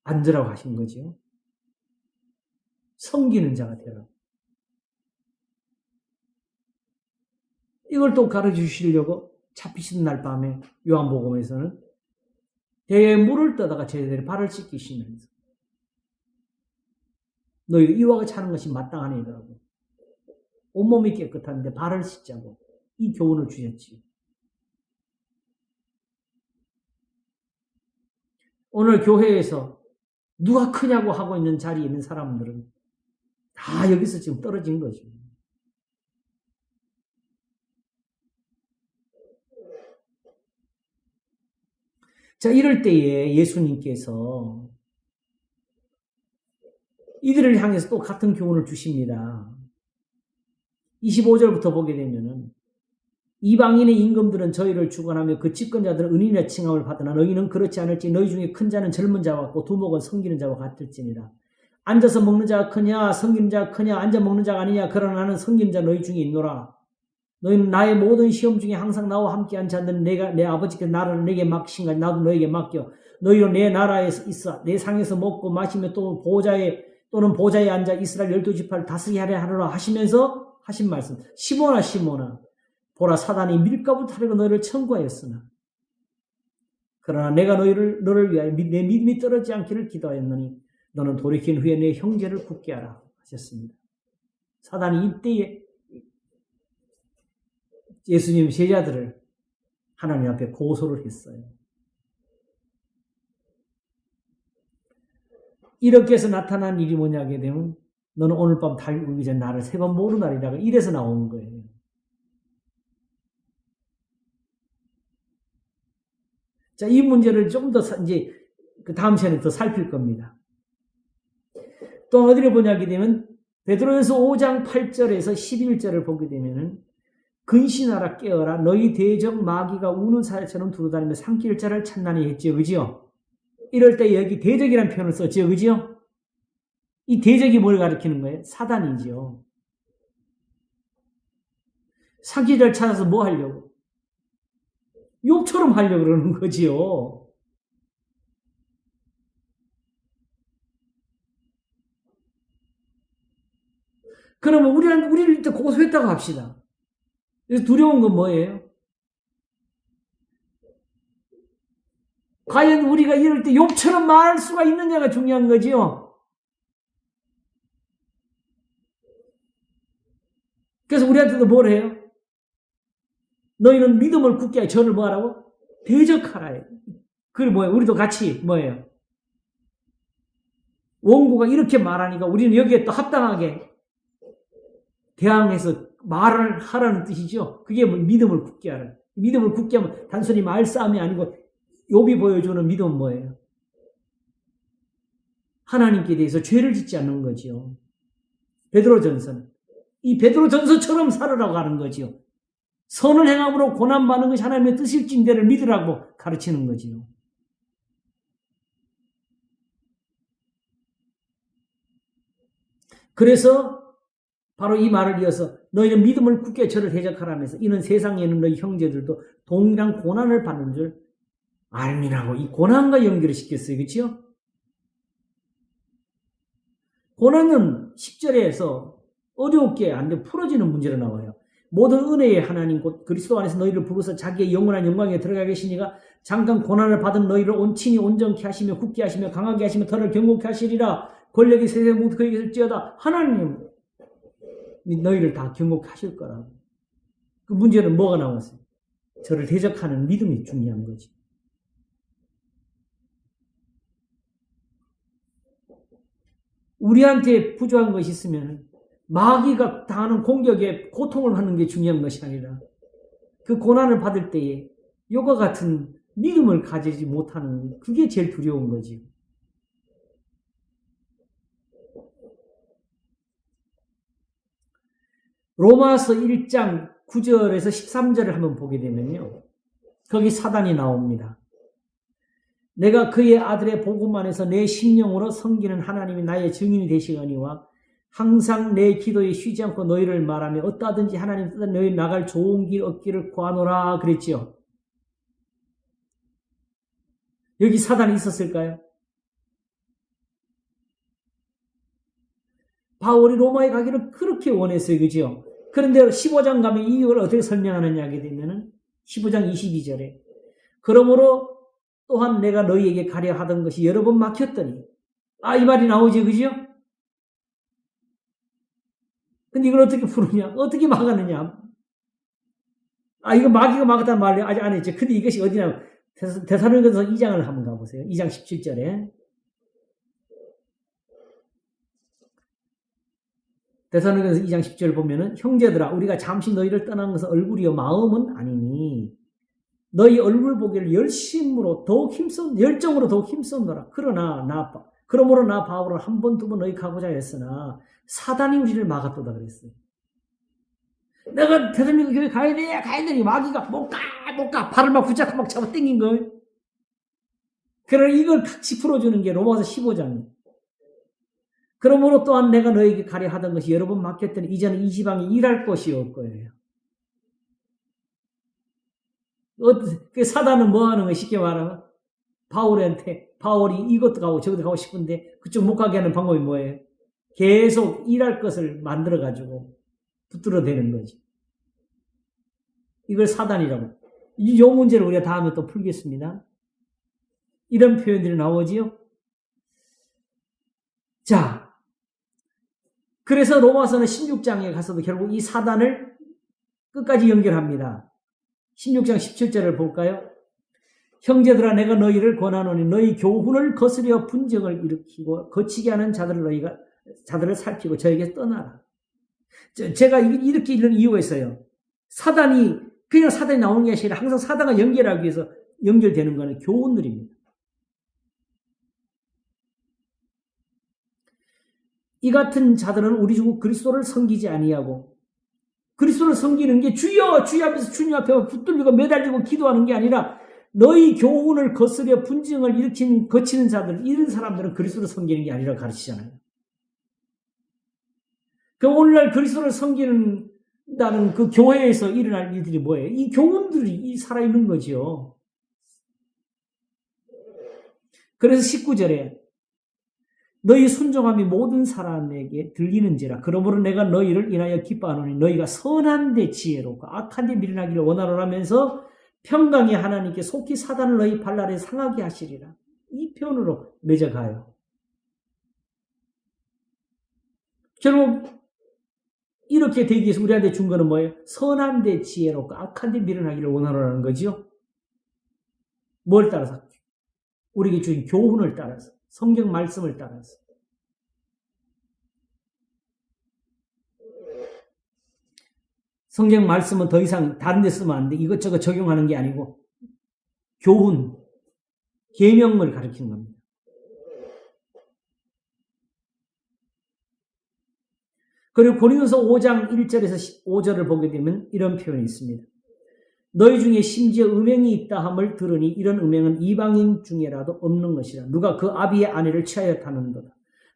앉으라고 하신 거죠. 섬기는 자가 되라. 이걸 또 가르쳐 주시려고 잡히시는 날 밤에 요한복음에서는 대에 물을 떠다가 제자들의 발을 씻기시면서 너희가 이와 같이 하는 것이 마땅하니라고 온몸이 깨끗한데 발을 씻자고 이 교훈을 주셨지요. 오늘 교회에서 누가 크냐고 하고 있는 자리에 있는 사람들은 다 여기서 지금 떨어진 거죠. 자, 이럴 때에 예수님께서 이들을 향해서 또 같은 교훈을 주십니다. 25절부터 보게 되면은 이방인의 임금들은 저희를 주관하며 그 집권자들은 은인의 칭함을 받으나 너희는 그렇지 않을지 너희 중에 큰 자는 젊은 자와 같고 두목은 섬기는 자와 같을지니라. 앉아서 먹는 자가 크냐 섬기는 자가 크냐 앉아 먹는 자가 아니냐 그러나 나는 섬기는 자 너희 중에 있노라. 너희는 나의 모든 시험 중에 항상 나와 함께 앉았는 내가 내 아버지께서 나라를 내게 맡기신 것이 나도 너에게 맡겨 너희로 내 나라에 있어 내 상에서 먹고 마시며 또 또는 보좌에 앉아 이스라엘 12지파를 다스리게 하려라 하시면서 하신 말씀 시모나 보라 사단이 밀가부 타려고 너희를 청구하였으나 그러나 내가 너를 위하여 내 믿음이 떨어지지 않기를 기도하였느니 너는 돌이킨 후에 내 형제를 굳게 하라 하셨습니다. 사단이 이때에 예수님 제자들을 하나님 앞에 고소를 했어요. 이렇게 해서 나타난 일이 뭐냐게 되면 너는 오늘 밤 달 울기 전에 나를 3번 모르나리라고 이래서 나온 거예요. 자, 이 문제를 좀 더 이제 그 다음 시간에 더 살필 겁니다. 또 어디를 보냐게 되면 베드로전서 5장 8절에서 11절을 보게 되면은 근신하라 깨어라 너희 대적 마귀가 우는 사자처럼 두루다니며 삼킬 자를 찾나니 했지요. 그지요? 이럴 때 여기 대적이라는 표현을 썼지요. 그지요? 이 대적이 뭘 가리키는 거예요? 사단이지요. 삼킬 자를 찾아서 뭐 하려고? 욕처럼 하려고 그러는 거지요. 그러면 우리를 일단 고소했다고 합시다. 그래서 두려운 건 뭐예요? 과연 우리가 이럴 때 욕처럼 말할 수가 있느냐가 중요한 거지요. 그래서 우리한테도 뭘 해요? 너희는 믿음을 굳게 하여 저를 뭐하라고? 대적하라. 그게 뭐예요? 우리도 같이 뭐예요? 원고가 이렇게 말하니까 우리는 여기에 또 합당하게 대항해서 말을 하라는 뜻이죠. 그게 뭐 믿음을 굳게 하라. 믿음을 굳게 하면 단순히 말싸움이 아니고 욥이 보여주는 믿음은 뭐예요? 하나님께 대해서 죄를 짓지 않는 거지요. 베드로전서는 이 베드로전서처럼 살으라고 하는 거지요. 선을 행함으로 고난받는 것이 하나님의 뜻일진대를 믿으라고 가르치는 거지요. 그래서 바로 이 말을 이어서 너희는 믿음을 굳게 저를 대적하라면서 이는 세상에 있는 너희 형제들도 동일한 고난을 받는 줄 알미라고 이 고난과 연결을 시켰어요. 그렇죠? 고난은 10절에서 어렵게 안 돼 풀어지는 문제로 나와요. 모든 은혜의 하나님 곧 그리스도 안에서 너희를 부르서 자기의 영원한 영광에 들어가 계시니가 잠깐 고난을 받은 너희를 온친히 온전케 하시며 굳게 하시며 강하게 하시며 더를 경고케 하시리라. 권력이 세상 모두 그에게 있을지어다. 하나님 너희를 다 경고케 하실 거라고. 그 문제는 뭐가 나왔어요? 저를 대적하는 믿음이 중요한 거지. 우리한테 부족한 것이 있으면 마귀가 당하는 공격에 고통을 받는 게 중요한 것이 아니라 그 고난을 받을 때에 이와 같은 믿음을 가지지 못하는 그게 제일 두려운 거지. 로마서 1장 9절에서 13절을 한번 보게 되면요. 거기 사단이 나옵니다. 내가 그의 아들의 복음 안에서 내 심령으로 섬기는 하나님이 나의 증인이 되시거니와 항상 내 기도에 쉬지 않고 너희를 말하며 어떠하든지 하나님 뜻대로 너희 나갈 좋은 길 얻기를 구하노라 그랬지요. 여기 사단이 있었을까요? 바울이 로마에 가기를 그렇게 원했어요. 그죠? 그런데 15장 가면 이걸 어떻게 설명하느냐 하게 되면은 15장 22절에 그러므로 또한 내가 너희에게 가려 하던 것이 여러 번 막혔더니 이 말이 나오지 그죠? 근데 이걸 어떻게 푸느냐? 어떻게 막았느냐? 이거 마귀가 막았다는 말을 아직 안 했죠. 근데 이것이 어디냐? 데살로니가서 2장을 한번 가보세요. 2장 17절에 데살로니가서 2장 10절 보면은 형제들아 우리가 잠시 너희를 떠난 것은 얼굴이요 마음은 아니니 너희 얼굴 보기를 열심으로 더욱 열정으로 더욱 힘썼노라. 그러므로 나 바울은 한 번 두 번 너희 가고자 했으나 사단이 우리를 막았도다 그랬어요. 내가 데살로니가 교회 가야 되니 마귀가 못 가 발을 막 붙잡고 막 잡아 당긴 거예요. 그러나 이걸 같이 풀어주는 게 로마서 15장이에요. 그러므로 또한 내가 너에게 가려 하던 것이 여러 번 막혔더니 이제는 이 지방에 일할 것이 올 거예요. 그 사단은 뭐 하는 거예요? 쉽게 말하면 바울이 이것도 가고 저것도 가고 싶은데 그쪽 못 가게 하는 방법이 뭐예요? 계속 일할 것을 만들어가지고 붙들어대는 거지. 이걸 사단이라고. 이 문제를 우리가 다음에 또 풀겠습니다. 이런 표현들이 나오지요. 자, 그래서 로마서는 16장에 가서도 결국 이 사단을 끝까지 연결합니다. 16장 17절을 볼까요? 형제들아 내가 너희를 권하노니 너희 교훈을 거스려 분쟁을 일으키고 거치게 하는 자들을 살피고 저에게 떠나라. 제가 이렇게 읽는 이유가 있어요. 그냥 사단이 나오는 게 아니라 항상 사단과 연결하기 위해서 연결되는 거는 교훈들입니다. 이 같은 자들은 우리 주 그리스도를 섬기지 아니하고 그리스도를 섬기는 게 주여 앞에서 주님 앞에 붙들리고 매달리고 기도하는 게 아니라 너희 교훈을 거스려 분쟁을 거치는 자들 이런 사람들은 그리스도를 섬기는 게 아니라 가르치잖아요. 그 오늘날 그리스도를 섬기는다는 그 교회에서 일어날 일들이 뭐예요? 이 교훈들이 살아있는 거죠. 그래서 19절에 너희 순종함이 모든 사람에게 들리는지라 그러므로 내가 너희를 인하여 기뻐하노니 너희가 선한 데 지혜롭고 악한 데 미련하기를 원하노라면서 평강의 하나님께 속히 사단을 너희 발 아래 상하게 하시리라. 이 표현으로 맺어가요. 결국 이렇게 되기 위해서 우리한테 준 거는 뭐예요? 선한 데 지혜롭고 악한 데 미련하기를 원하노라는 거죠. 뭘 따라서? 우리에게 준 교훈을 따라서. 성경 말씀을 따라서. 성경 말씀은 더 이상 다른 데 쓰면 안 돼. 이것저것 적용하는 게 아니고 교훈, 계명을 가르치는 겁니다. 그리고 고린도서 5장 1절에서 5절을 보게 되면 이런 표현이 있습니다. 너희 중에 심지어 음행이 있다 함을 들으니 이런 음행은 이방인 중에라도 없는 것이라. 누가 그 아비의 아내를 취하였다는도다.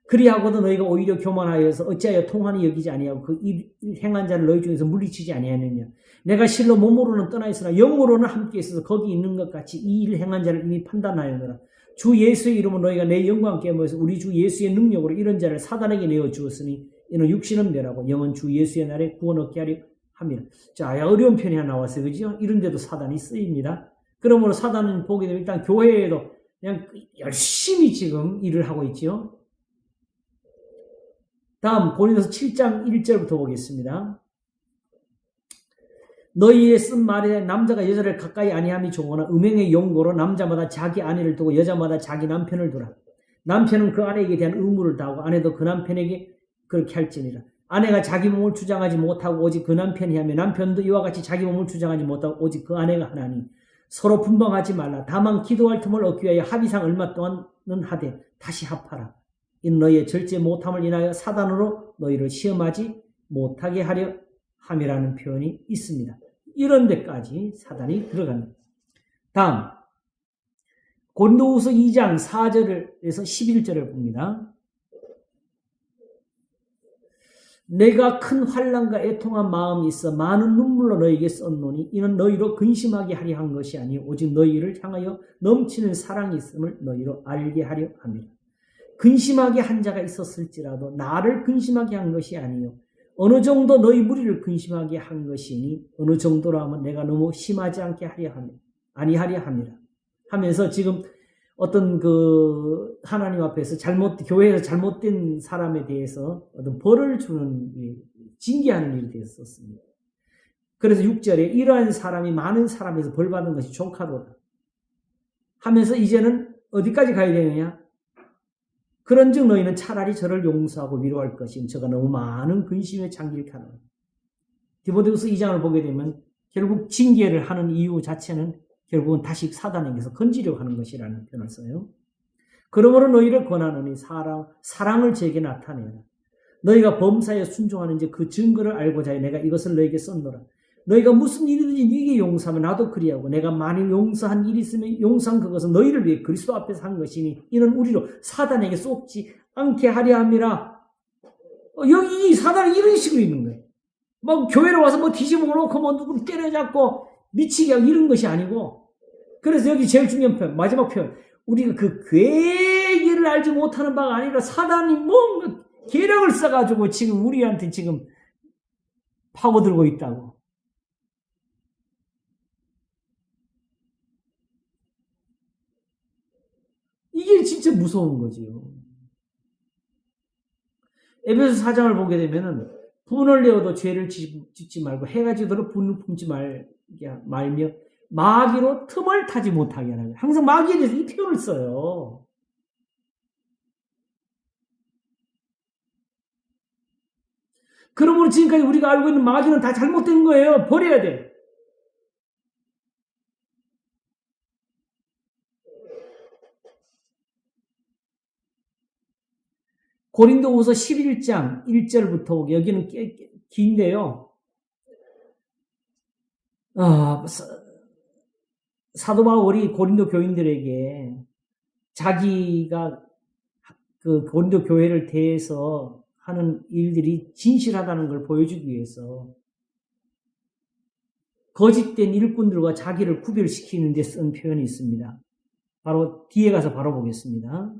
그리하고도 너희가 오히려 교만하여서 어찌하여 통한이 여기지 아니하고 그 일 행한 자를 너희 중에서 물리치지 아니하느냐. 내가 실로 몸으로는 떠나 있으나 영으로는 함께 있어서 거기 있는 것 같이 이 일 행한 자를 이미 판단하였노라. 주 예수의 이름으로 너희가 내 영과 함께 모여서 우리 주 예수의 능력으로 이런 자를 사단에게 내어 주었으니 이는 육신은 멸하고 영은 주 예수의 날에 구원 얻게 하려 합니다. 자, 어려운 편이 하나 나왔어요. 그죠? 이런 데도 사단이 쓰입니다. 그러므로 사단은 보게 되면 일단 교회에도 그냥 열심히 지금 일을 하고 있죠. 다음 고린도서 7장 1절부터 보겠습니다. 너희의 쓴 말에 남자가 여자를 가까이 아니함이 좋으나 음행의 용고로 남자마다 자기 아내를 두고 여자마다 자기 남편을 두라. 남편은 그 아내에게 대한 의무를 다하고 아내도 그 남편에게 그렇게 할지니라. 아내가 자기 몸을 주장하지 못하고 오직 그 남편이 하며 남편도 이와 같이 자기 몸을 주장하지 못하고 오직 그 아내가 하나니 서로 분방하지 말라. 다만 기도할 틈을 얻기 위하여 합의상 얼마 동안은 하되 다시 합하라. 이는 너희의 절제 못함을 인하여 사단으로 너희를 시험하지 못하게 하려 함이라는 표현이 있습니다. 이런 데까지 사단이 들어갑니다. 다음 고린도후서 2장 4절에서 11절을 봅니다. 내가 큰 환난과 애통한 마음이 있어 많은 눈물로 너희에게 썼노니 이는 너희로 근심하게 하려 한 것이 아니요 오직 너희를 향하여 넘치는 사랑이 있음을 너희로 알게 하려 합니다. 근심하게 한 자가 있었을지라도 나를 근심하게 한 것이 아니요 어느 정도 너희 무리를 근심하게 한 것이니 어느 정도로 하면 내가 너무 심하지 않게 아니하려 합니다. 하면서 지금 어떤 그 하나님 앞에서 교회에서 잘못된 사람에 대해서 어떤 벌을 주는 징계하는 일에 대해서 썼습니다. 그래서 6절에 이러한 사람이 많은 사람에서 벌 받은 것이 족하도다 하면서 이제는 어디까지 가야 되느냐? 그런즉 너희는 차라리 저를 용서하고 위로할 것임 저가 너무 많은 근심에 잠길 카노라. 디모데후서 2장을 보게 되면 결국 징계를 하는 이유 자체는 결국은 다시 사단에게서 건지려고 하는 것이라는 표현을 써요. 그러므로 너희를 권하노니 사랑을 제게 나타내라. 너희가 범사에 순종하는지 그 증거를 알고자 해 내가 이것을 너희에게 썼노라. 너희가 무슨 일이든지 네게 용서하면 나도 그리하고 내가 만일 용서한 일이 있으면 용서한 그것은 너희를 위해 그리스도 앞에서 한 것이니 이는 우리로 사단에게 쏟지 않게 하려 함이라. 여기 이 사단은 이런 식으로 있는 거예요. 막 교회로 와서 뭐 뒤집어 놓고 뭐 누구 때려잡고 미치게 하고 이런 것이 아니고 그래서 여기 제일 중요한 표현 마지막 표현 우리가 그 괴기를 알지 못하는 바가 아니라 사단이 뭔가 계략을 써가지고 지금 우리한테 지금 파고들고 있다고. 이게 진짜 무서운 거지요. 에베소 4장을 보게 되면은 분을 내어도 죄를 짓지 말고 해가 지도록 분을 품지 말며 마귀로 틈을 타지 못하게 하라. 항상 마귀에 대해서 이 표현을 써요. 그러므로 지금까지 우리가 알고 있는 마귀는 다 잘못된 거예요. 버려야 돼. 고린도후서 11장 1절부터 여기는 긴데요. 사도 바울이 고린도 교인들에게 자기가 그 고린도 교회를 대해서 하는 일들이 진실하다는 걸 보여주기 위해서 거짓된 일꾼들과 자기를 구별시키는 데 쓴 표현이 있습니다. 바로 뒤에 가서 바로 보겠습니다.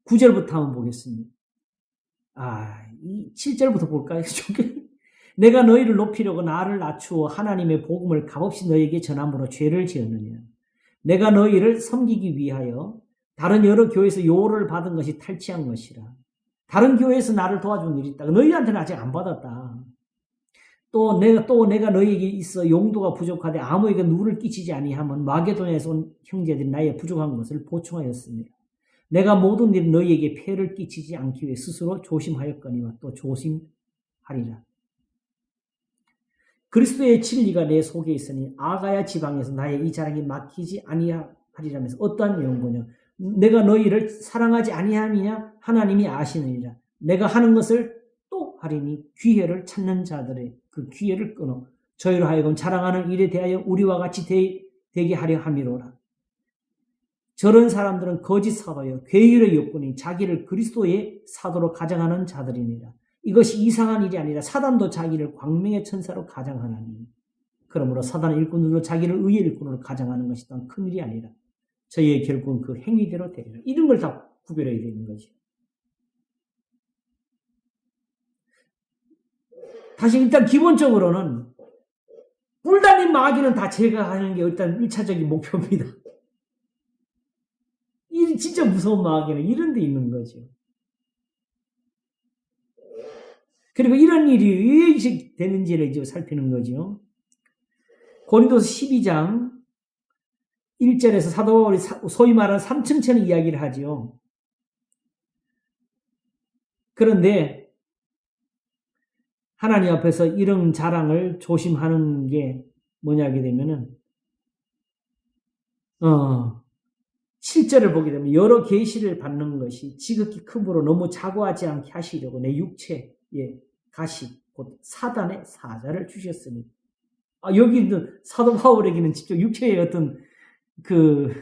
9절부터 한번 보겠습니다. 이 7절부터 볼까요? 내가 너희를 높이려고 나를 낮추어 하나님의 복음을 값없이 너희에게 전함으로 죄를 지었느냐. 내가 너희를 섬기기 위하여 다른 여러 교회에서 요를 받은 것이 탈취한 것이라. 다른 교회에서 나를 도와준 일이 있다. 너희한테는 아직 안 받았다. 또 내가 너희에게 있어 용도가 부족하되 아무에게 누를 끼치지 아니하면 마게도냐에서 온 형제들이 나의 부족한 것을 보충하였습니다. 내가 모든 일 너희에게 폐를 끼치지 않기 위해 스스로 조심하였거니와 또 조심하리라. 그리스도의 진리가 내 속에 있으니 아가야 지방에서 나의 이 자랑이 막히지 아니하리라면서 어떠한 연고냐. 내가 너희를 사랑하지 아니함이냐 하나님이 아시느니라. 내가 하는 것을 또 하리니 기회를 찾는 자들의 그 기회를 끊어 저희로 하여금 자랑하는 일에 대하여 우리와 같이 되게 하려 함이로라. 저런 사람들은 거짓 사도요 괴율의 욕군이 자기를 그리스도의 사도로 가정하는 자들이니라. 이것이 이상한 일이 아니라 사단도 자기를 광명의 천사로 가정하나니 그러므로 사단의 일꾼들도 자기를 의의 일꾼으로 가정하는 것이 또한 큰일이 아니라 저희의 결국은 그 행위대로 되리라. 이런 걸 다 구별해야 되는 거죠. 다시 일단 기본적으로는 뿔 달린 마귀는 다 제거하는 게 일단 1차적인 목표입니다. 이 진짜 무서운 마귀는 이런 데 있는 거죠. 그리고 이런 일이 왜 되는지를 이제 살피는 거죠. 고린도서 12장 1절에서 사도 바울이 소위 말하는 삼층천의 이야기를 하죠. 그런데 하나님 앞에서 이런 자랑을 조심하는 게 뭐냐게 되면은 7절을 보게 되면 여러 계시를 받는 것이 지극히 크므로 너무 자고하지 않게 하시려고 내 육체에 가시 곧 사단의 사자를 주셨으니 여기는 사도 바울에게는 직접 육체의 어떤 그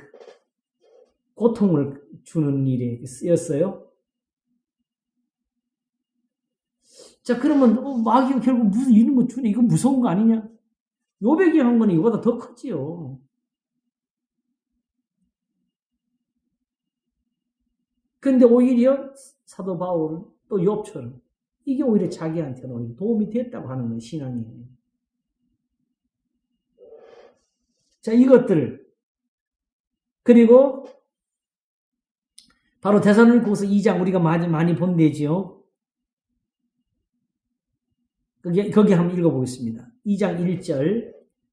고통을 주는 일에 쓰였어요. 자, 그러면 마귀가 결국 무슨 이런 거 주네, 이거 무서운 거 아니냐? 요백이 한 거는 이거보다 더 크지요. 근데 오히려 사도 바울은 또 욥처럼 이게 오히려 자기한테는 오히려 도움이 됐다고 하는 거예요, 신앙이. 자, 이것들 그리고 바로 데살로니가서 2장 우리가 많이 본 데지요. 거기 한번 읽어보겠습니다. 2장 1절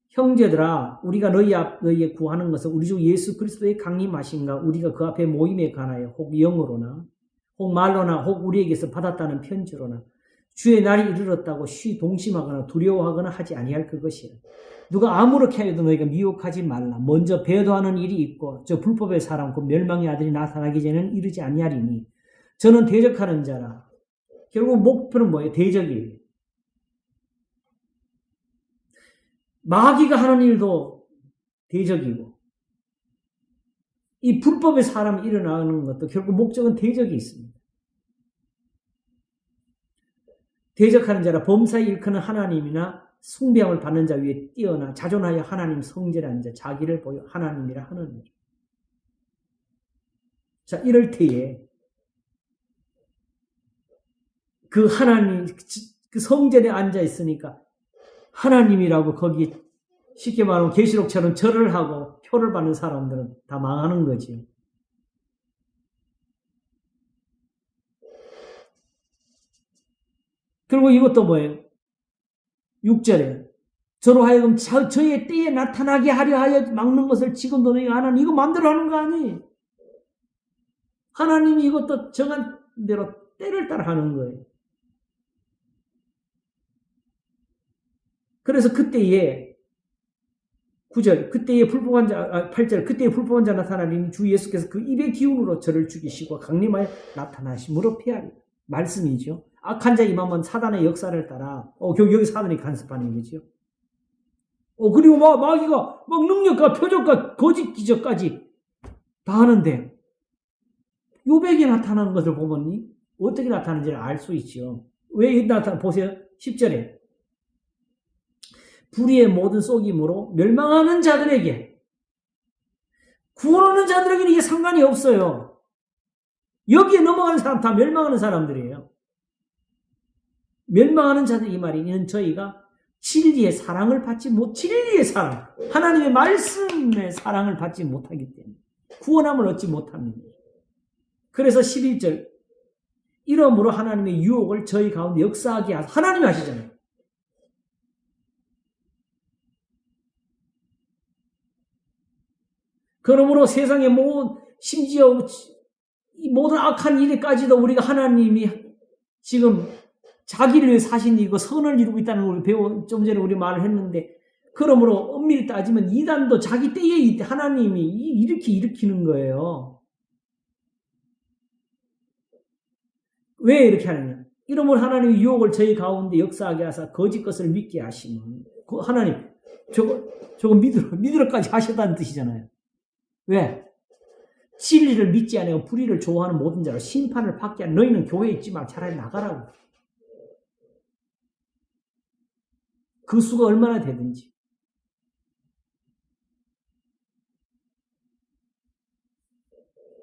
형제들아 우리가 너희에 구하는 것은 우리 주 예수 그리스도의 강림하심과 우리가 그 앞에 모임에 관하여 혹 영어로나 혹 말로나 혹 우리에게서 받았다는 편지로나 주의 날이 이르렀다고 쉬 동심하거나 두려워하거나 하지 아니할 그것이라. 누가 아무렇게 하여도 너희가 미혹하지 말라. 먼저 배도하는 일이 있고 저 불법의 사람 곧 멸망의 아들이 나타나기 전에는 이르지 아니하리니 저는 대적하는 자라. 결국 목표는 뭐예요? 대적이에요. 마귀가 하는 일도 대적이고 이 불법의 사람이 일어나는 것도 결국 목적은 대적이 있습니다. 대적하는 자라 범사에 일컫는 하나님이나 숭배함을 받는 자 위에 뛰어나 자존하여 하나님 성질한 자 자기를 보여 하나님이라 하느니라. 자, 이럴 때에 그 하나님 그 성전에 앉아 있으니까 하나님이라고 거기 쉽게 말하면 계시록처럼 절을 하고 표를 받는 사람들은 다 망하는 거지. 그리고 이것도 뭐예요? 6절에 저로 하여금 저의 때에 나타나게 하려 하여 막는 것을 지금도 너희가 안 하니 이거 마음대로 하는 거 아니? 하나님이 이것도 정한 대로 때를 따라 하는 거예요. 그래서 그때에 9절 그때에 불법한 자 8절 그때에 불법한 자 나타나리니 주 예수께서 그 입의 기운으로 저를 죽이시고 강림하여 나타나심으로 피하리. 말씀이죠. 악한 자 임하면 사단의 역사를 따라 여기 사단이 간섭하는 거죠. 그리고 마귀가 막 능력과 표적과 거짓 기적까지 다 하는데 요백이 나타나는 것을 보면 어떻게 나타나는지를 알 수 있죠. 왜 나타나 보세요. 10절에 불의의 모든 속임으로 멸망하는 자들에게 구원하는 자들에게는 이게 상관이 없어요. 여기에 넘어가는 사람 다 멸망하는 사람들이에요. 멸망하는 자들 이 말이 이는 저희가 진리의 사랑을 받지 못 진리의 사랑 하나님의 말씀의 사랑을 받지 못하기 때문에 구원함을 얻지 못합니다. 그래서 11절 이러므로 하나님의 유혹을 저희 가운데 역사하게 하사 하나님이 하시잖아요. 그러므로 세상의 심지어 이 모든 악한 일에까지도 우리가 하나님이 지금 자기를 위해 사신 일이고 선을 이루고 있다는 걸 좀 전에 우리 말을 했는데 그러므로 엄밀히 따지면 이단도 자기 때에 하나님이 이렇게 일으키는 거예요. 왜 이렇게 하느냐? 이러므로 하나님의 유혹을 저희 가운데 역사하게 하사 거짓 것을 믿게 하시면 그 하나님 저거 믿으러까지 하셨다는 뜻이잖아요. 왜? 진리를 믿지 않고 불의를 좋아하는 모든 자로 심판을 받게 하는 너희는 교회에 있지 말고 차라리 나가라고. 그 수가 얼마나 되든지.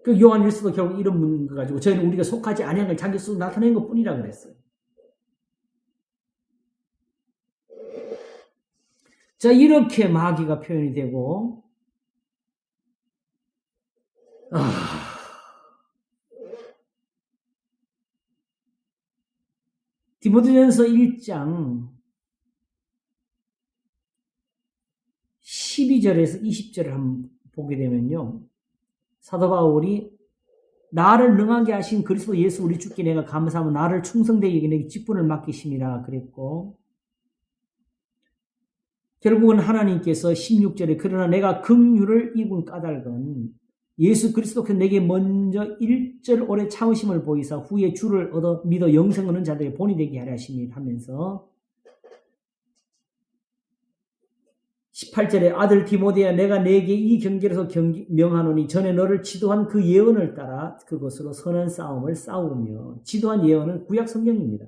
그 요한 일서도 결국 이런 문거 가지고 저희는 우리가 속하지 아니한 걸 자기 스스로 나타낸 것 뿐이라 그랬어요. 자, 이렇게 마귀가 표현이 되고 디모데전서 1장 12절에서 20절을 한번 보게 되면요. 사도 바울이 나를 능하게 하신 그리스도 예수 우리 주께 내가 감사하며 나를 충성되게 여기니 내게 직분을 맡기심이라 그랬고, 결국은 하나님께서 16절에 그러나 내가 긍휼을 입은 까닭은 예수 그리스도께서 내게 먼저 1절 오래 참으심을 보이사 후에 주를 얻어 믿어 영생 얻는 자들의 본이 되게 하려 하심이 하면서 18절에 아들 디모데야 내가 내게 이 경계에서 명하노니 전에 너를 지도한 그 예언을 따라 그것으로 선한 싸움을 싸우며, 지도한 예언은 구약 성경입니다.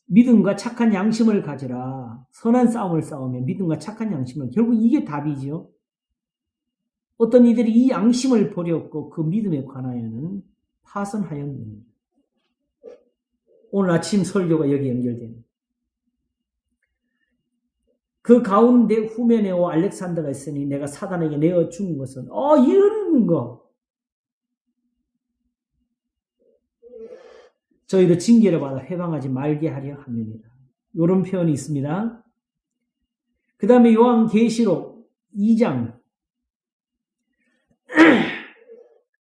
믿음과 착한 양심을 가지라. 선한 싸움을 싸우며 믿음과 착한 양심을, 결국 이게 답이죠. 어떤 이들이 이 양심을 버렸고 그 믿음에 관하여는 파선하였느니라. 오늘 아침 설교가 여기 연결됩니다. 그 가운데 후메네오 알렉산더가 있으니 내가 사단에게 내어 준 것은 이런 거 저희도 징계를 받아 회방하지 말게 하려 함이니라. 이런 표현이 있습니다. 그 다음에 요한계시록 2장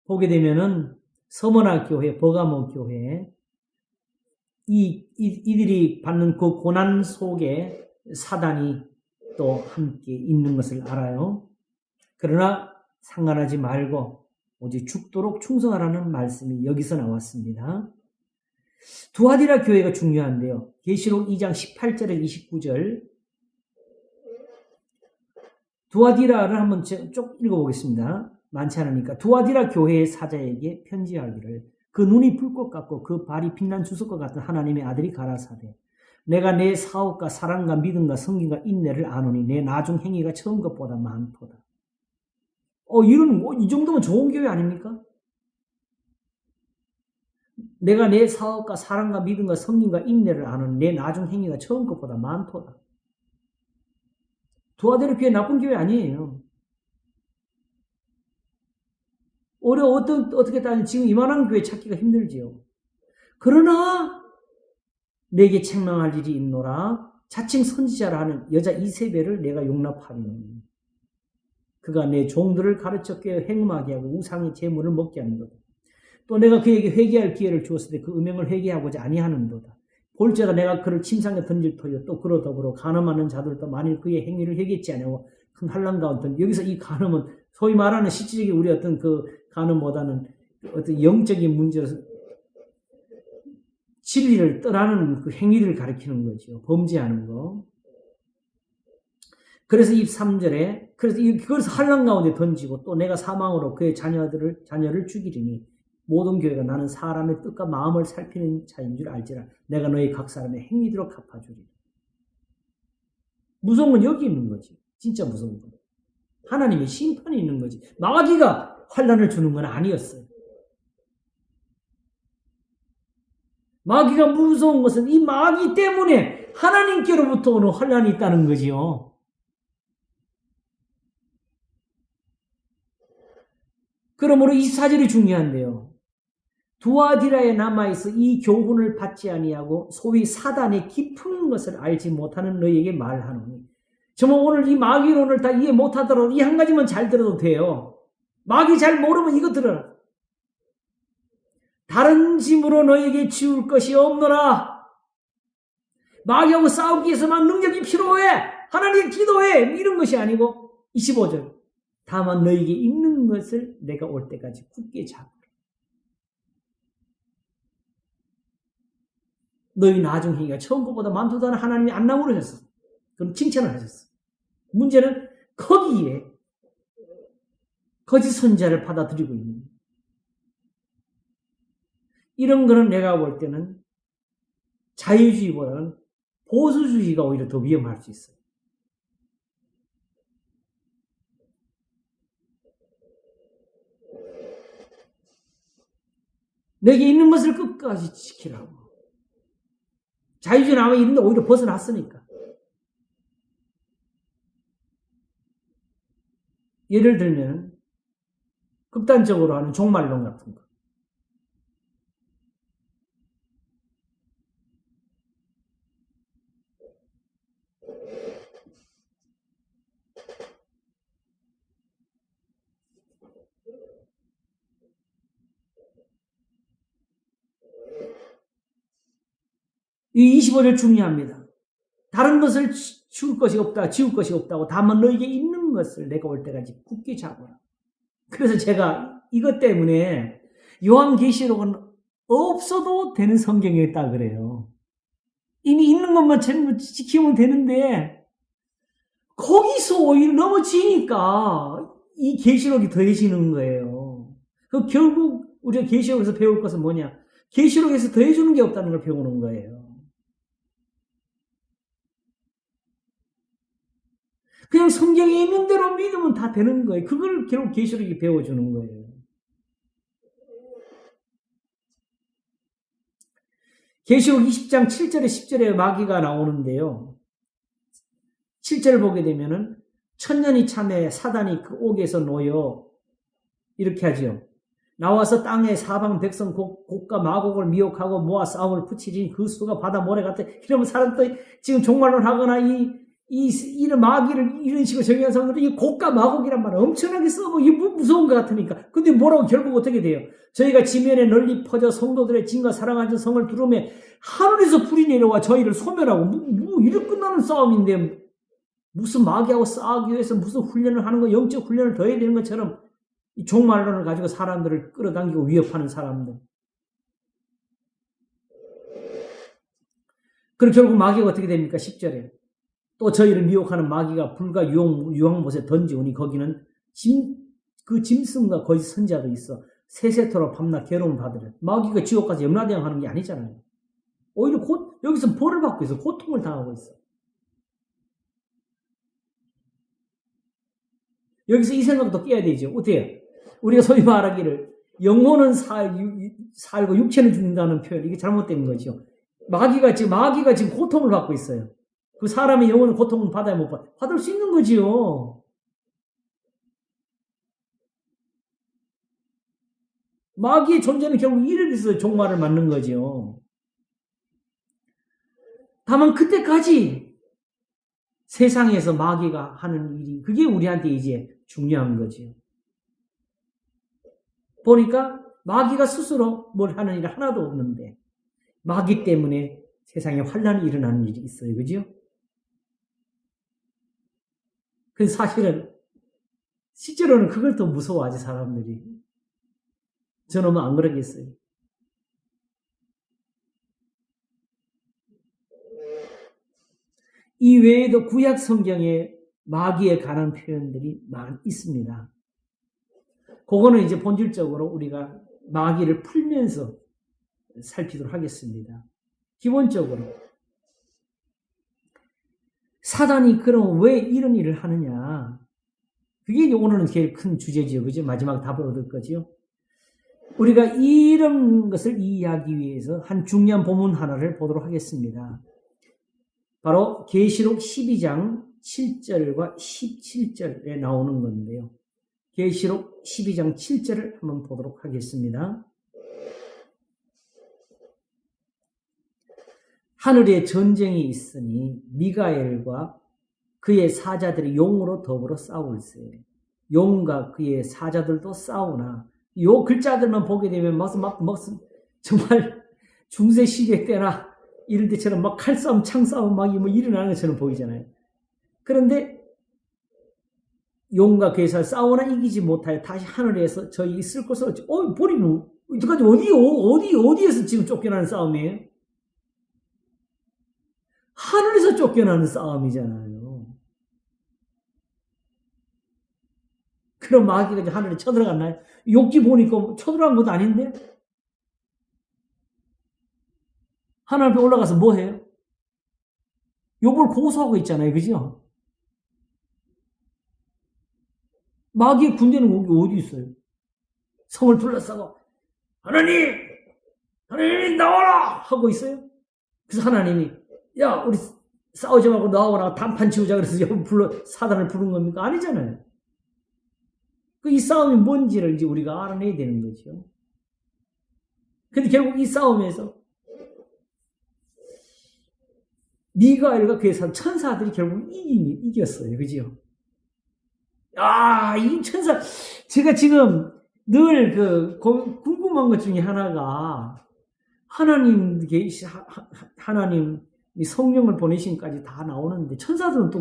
보게 되면은 서머나 교회, 버가모 교회 이들이 받는 그 고난 속에 사단이 또 함께 있는 것을 알아요. 그러나 상관하지 말고 오직 죽도록 충성하라는 말씀이 여기서 나왔습니다. 두아디라 교회가 중요한데요. 계시록 2장 18절에 29절 두아디라를 한번 쭉 읽어보겠습니다. 많지 않으니까. 두아디라 교회의 사자에게 편지하기를 그 눈이 불꽃 같고 그 발이 빛난 주석과 같은 하나님의 아들이 가라사대 내가 내 사업과 사랑과 믿음과 성김과 인내를 아노니 내 나중 행위가 처음 것보다 많도다. 이 정도면 좋은 교회 아닙니까? 내가 내 사업과 사랑과 믿음과 성김과 인내를 아노니 내 나중 행위가 처음 것보다 많도다. 두아디라 교회 나쁜 교회 아니에요. 어떻게 따지면 지금 이만한 교회 찾기가 힘들지요. 그러나 내게 책망할 일이 있노라. 자칭 선지자라 하는 여자 이세벨을 내가 용납하리니 그가 내 종들을 가르쳐 깨어 행음하게 하고 우상의 제물을 먹게 하는도다. 또 내가 그에게 회개할 기회를 주었을 때 그 음행을 회개하고자 아니하는도다. 볼지어다 내가 그를 침상에 던질 터이요 또 그로 더불어 간음하는 자들도 만일 그의 행위를 회개치 아니하고 큰 환난 가운데, 여기서 이 간음은 소위 말하는 실질적인 우리 어떤 그 간음보다는 어떤 영적인 문제로서 진리를 떠나는 그 행위를 가리키는 거죠. 범죄하는 거. 그래서 23절에 그래서 환난 가운데 던지고 또 내가 사망으로 그의 자녀를 죽이리니 모든 교회가 나는 사람의 뜻과 마음을 살피는 자인 줄 알지라. 내가 너희 각 사람의 행위대로 갚아주리라. 무서운 건 여기 있는 거지. 진짜 무서운 건. 하나님의 심판이 있는 거지. 마귀가 환난을 주는 건 아니었어요. 마귀가 무서운 것은 이 마귀 때문에 하나님께로부터 오는 환난이 있다는 거지요. 그러므로 이 사절이 중요한데요. 두아디라에 남아있어 이 교훈을 받지 아니하고 소위 사단의 깊은 것을 알지 못하는 너희에게 말하노니. 정말 오늘 이 마귀론을 다 이해 못하더라도 이 한 가지만 잘 들어도 돼요. 마귀 잘 모르면 이거 들어라. 다른 짐으로 너에게 지울 것이 없노라. 마귀하고 싸우기 위해서만 능력이 필요해. 하나님 기도해. 이런 것이 아니고 25절. 다만 너에게 있는 것을 내가 올 때까지 굳게 잡으라. 너희 나중 행위가 처음 것보다 많도다는 하나님이 안 나무로 하셨어. 그럼 칭찬을 하셨어. 문제는 거기에 거짓 선지자를 받아들이고 있는 이런 거는 내가 볼 때는 자유주의보다는 보수주의가 오히려 더 위험할 수 있어요. 내게 있는 것을 끝까지 지키라고. 자유주의는 아마 이런데 오히려 벗어났으니까. 예를 들면 극단적으로 하는 종말론 같은 거. 이 25절 중요합니다. 다른 것을 지울 것이 없다, 지울 것이 없다고. 다만 너에게 있는 것을 내가 올 때까지 굳게 잡으라. 그래서 제가 이것 때문에 요한계시록은 없어도 되는 성경이었다 그래요. 이미 있는 것만 전부 지키면 되는데 거기서 오히려 넘어지니까 이 계시록이 더해지는 거예요. 그 결국 우리가 계시록에서 배울 것은 뭐냐? 계시록에서 더해주는 게 없다는 걸 배우는 거예요. 그냥 성경에 있는 대로 믿으면 다 되는 거예요. 그걸 결국 계시록이 배워주는 거예요. 계시록 20장 7절에 10절에 마귀가 나오는데요. 7절을 보게 되면은 천년이 참에 사단이 그 옥에서 놓여 이렇게 하지요. 나와서 땅에 사방 백성 곡과 마곡을 미혹하고 모아 싸움을 붙이니 그 수가 바다 모래 같아. 이러면 사람도 지금 종말론 하거나 이런 마귀를 이런 식으로 정의한 사람들은 이 곡과 마곡이란 말을 엄청나게 써고 이게 무서운 것 같으니까. 근데 뭐라고 결국 어떻게 돼요? 저희가 지면에 널리 퍼져 성도들의 진과 사랑하는 성을 두르며 하늘에서 불이 내려와 저희를 소멸하고 이렇게 끝나는 싸움인데 무슨 마귀하고 싸우기 위해서 무슨 훈련을 하는 거, 영적 훈련을 더 해야 되는 것처럼 이 종말론을 가지고 사람들을 끌어당기고 위협하는 사람들. 그리고 결국 마귀가 어떻게 됩니까? 10절에. 또 저희를 미혹하는 마귀가 불과 유황못에 던지오니 거기는 그 짐승과 거짓 선지자도 있어 세세토록 밤낮 괴로움 받으려. 마귀가 지옥 가서 염라대왕하는 게 아니잖아요. 오히려 여기서 벌을 받고 있어. 고통을 당하고 있어. 여기서 이 생각도 깨야 되죠. 어때요? 우리가 소위 말하기를 영혼은 살고 육체는 죽는다는 표현, 이게 잘못된 거죠. 마귀가 지금 고통을 받고 있어요. 그 사람의 영혼은 고통을 받아야 못 받을 수 있는 거지요. 마귀의 존재는 결국 이를 위해서 종말을 맞는 거죠. 다만 그때까지 세상에서 마귀가 하는 일이 그게 우리한테 이제 중요한 거죠. 보니까 마귀가 스스로 뭘 하는 일이 하나도 없는데 마귀 때문에 세상에 환란이 일어나는 일이 있어요. 그죠? 그 사실은 실제로는 그걸 더 무서워하지 사람들이. 저는 안 그러겠어요. 이 외에도 구약 성경에 마귀에 관한 표현들이 많이 있습니다. 그거는 이제 본질적으로 우리가 마귀를 풀면서 살피도록 하겠습니다. 기본적으로 사단이 그럼 왜 이런 일을 하느냐? 그게 오늘은 제일 큰 주제지요. 그죠? 마지막 답을 얻을 거지요. 우리가 이런 것을 이해하기 위해서 한 중요한 본문 하나를 보도록 하겠습니다. 바로 계시록 12장 7절과 17절에 나오는 건데요. 계시록 12장 7절을 한번 보도록 하겠습니다. 하늘에 전쟁이 있으니 미가엘과 그의 사자들이 용으로 더불어 싸울세. 용과 그의 사자들도 싸우나 요 글자들만 보게 되면 무슨 정말 중세 시대 때나 이럴 때처럼 막 칼싸움, 창싸움 막 일어나는 것처럼 보이잖아요. 그런데 용과 그의 사자 싸우나 이기지 못하여 다시 하늘에서 저희 있을 것을 보리는 이때까지 어디에서 지금 쫓겨나는 싸움이에요? 하늘에서 쫓겨나는 싸움이잖아요. 그럼 마귀가 이제 하늘에 쳐들어갔나요? 욕기 보니까 쳐들어간 것도 아닌데? 하늘 앞에 올라가서 뭐 해요? 욕을 고소하고 있잖아요. 그죠? 마귀의 군대는 어디 있어요? 성을 둘러싸고 하나님 나와라! 하고 있어요. 그래서 하나님이 야 우리 싸우지 말고 나와라 단판 치우자 그래서 사단을 부른 겁니까? 아니잖아요. 이 싸움이 뭔지를 이제 우리가 알아내야 되는 거죠. 근데 결국 이 싸움에서 미가엘과 그의 천사들이 결국 이겼어요. 그죠? 이 제가 지금 늘 궁금한 것 중에 하나가 하나님 이 성령을 보내신까지 다 나오는데 천사들은 또